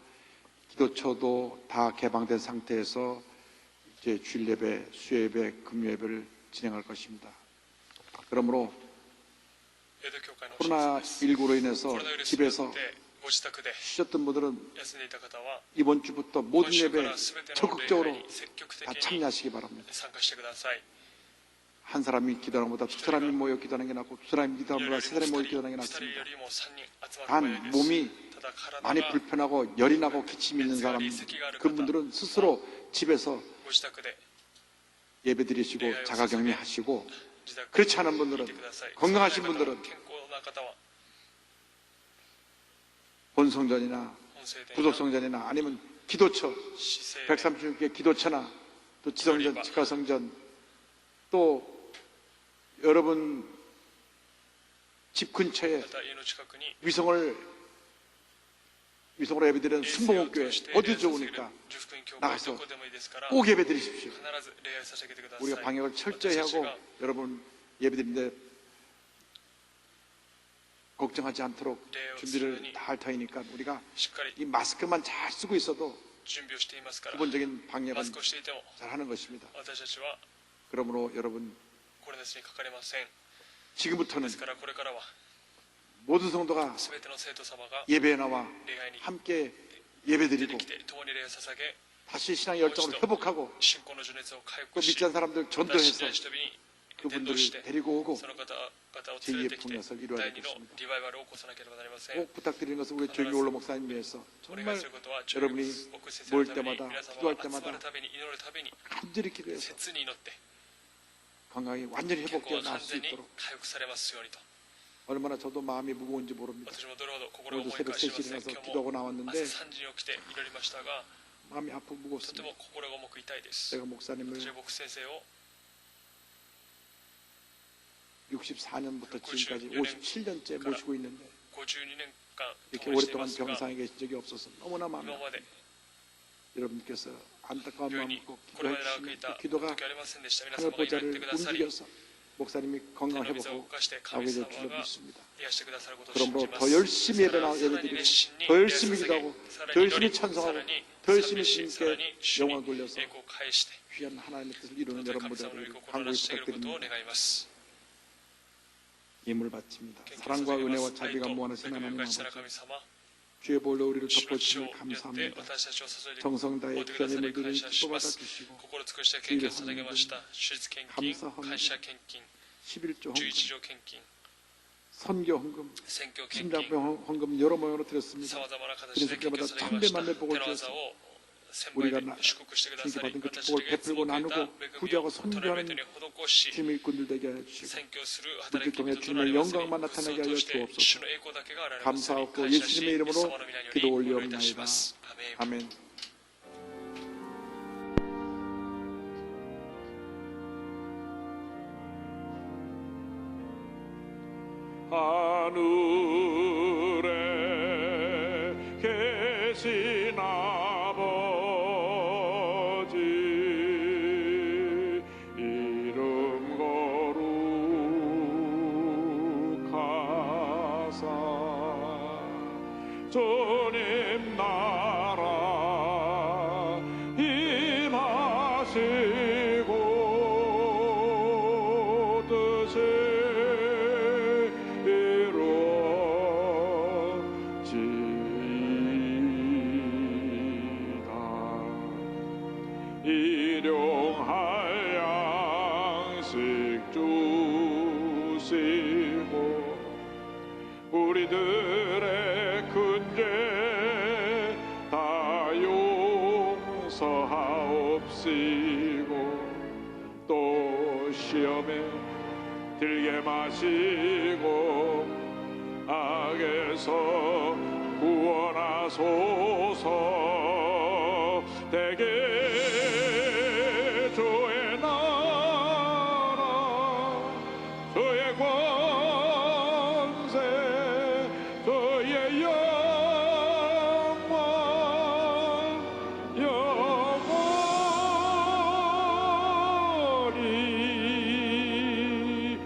기도처도 다 개방된 상태에서 이제 주일 예배, 수요예배, 금요 예배를 진행할 것입니다. 그러므로 코로나19로 인해서 집에서 쉬셨던 분들은 이번 주부터 모든 예배에 적극적으로 다 참여하시기 바랍니다. 한 사람이 기도하는 것보다 두 사람이 모여 기도하는 게 낫고 두 사람이 기도하는 것보다 세 사람이 모여 기도하는 게 낫습니다. 단 몸이 많이 불편하고 열이 나고 기침이 있는 사람 그분들은 스스로 집에서 예배 드리시고 자가격리하시고 그렇지 않은 분들은 건강하신 분들은 본성전이나 부속성전이나 아니면 기도처 136개 기도처나 또 지성전, 직가성전 또 여러분 집 근처에 위성으로 예배드리는 순복음교회 어디 좋으니까 나가서 꼭 예배 드리십시오. 우리가 방역을 철저히 하고 여러분 예배드리는데 걱정하지 않도록 준비를 다 할 터이니까 우리가 이 마스크만 잘 쓰고 있어도 기본적인 방역은 잘 하는 것입니다. 그러므로 여러분 지금부터는 모든 성도가 예배에 나와 함께 예배드리고 다시 신앙의 열정을 회복하고 또 믿지 않는 사람들 전도해서 그분들을 데리고 오고 제2의 풍요를 이루어야 되겠습니다. 꼭 부탁드리는 것은 우리 조기 올로 목사님 위해서 정말 여러분이 모일 때마다 기도할 때마다 간절히 기도해서 건강이 완전히 회복되어 나을 수 있도록 얼마나 저도 마음이 무거운지 모릅니다. 오늘도 새벽 3시에 일어나서 기도하고 나왔는데 마음이 아프고 무겁습니다. 제가 목사님을 64년부터 지금까지 57년째 모시고 있는데 이렇게 오랫동안 병상에 계신 적이 없어서 너무나 마음이 아픕니다. 여러분께서 안타까운 마음 먹고 기도해 주시면 그 기도가 하늘 보좌를 움직여서 목사님이 건강 회복하고 나오게 될 줄로 믿습니다. 그러므로 더 열심히 예배드리고 더 열심히 기도하고 더 열심히 찬송하고 더 열심히 주님께 영광을 돌려서 귀한 하나님의 뜻을 이루는 여러분 모두를 간곡히 부탁드립니다. 예물 바칩니다. 사랑과 은혜와 자비가 무한하신 하나님 아버지 주의 볼로 우리를 덮어주시니 감사합니다. 정성 다해 귀한 예물 드리니 기뻐 받아주시고 주의를 하나님 감사합니다. 11조 헌금, 선교 헌금, 심장병 헌금 여러 모양으로 드렸습니다. 드렸을 때마다 천배만배 복을 주셔서 우리가 주님께 받은 그 복을 베풀고 나누고 구제하고 선교하는 주님의 일꾼들 되게 하여 주시고 우리를 통해 주님의 영광만 나타나게 하여 주옵소서. 감사하고 예수님의 이름으로 기도 올리옵나이다. 아멘. 하늘에 계신 아버지 이름 거룩하사 주님 나라 임하시고 뜻을 이루어 일용할 양식 주시고 우리들의 큰 죄 다 용서하옵시고 또 시험에 들게 마시고 악에서 구원하소서. 대개 주의 나라 주의 권세 주의 영원 영원히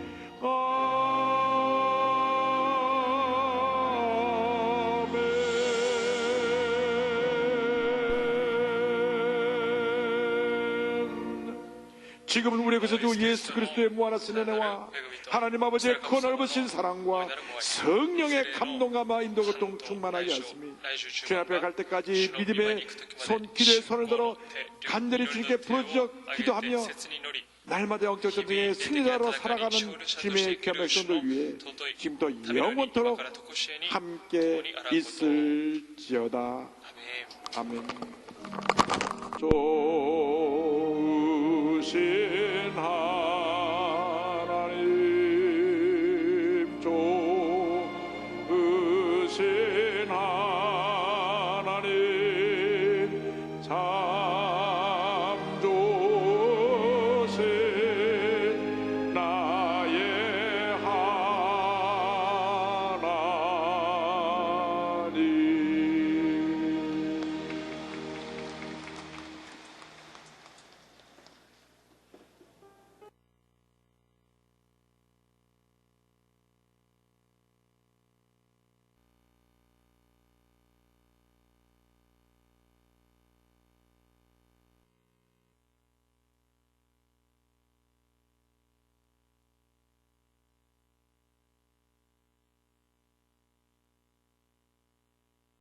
지금은 우리의 그리스도 주 예수 그리스도의 무한하신 은혜와 하나님 아버지의 그 넓으신 사랑과 성령의 감동감과 인도가 충만하게 하시며 주님 앞에 갈 때까지 믿음의 기도의 손을 들어 간절히 주님께 부르짖어 기도하며 날마다 영적 전쟁의 승리자로 살아가는 주님의 귀한 백성들 위해 지금도 영원토록 함께 있을지어다. 아멘. 좋으신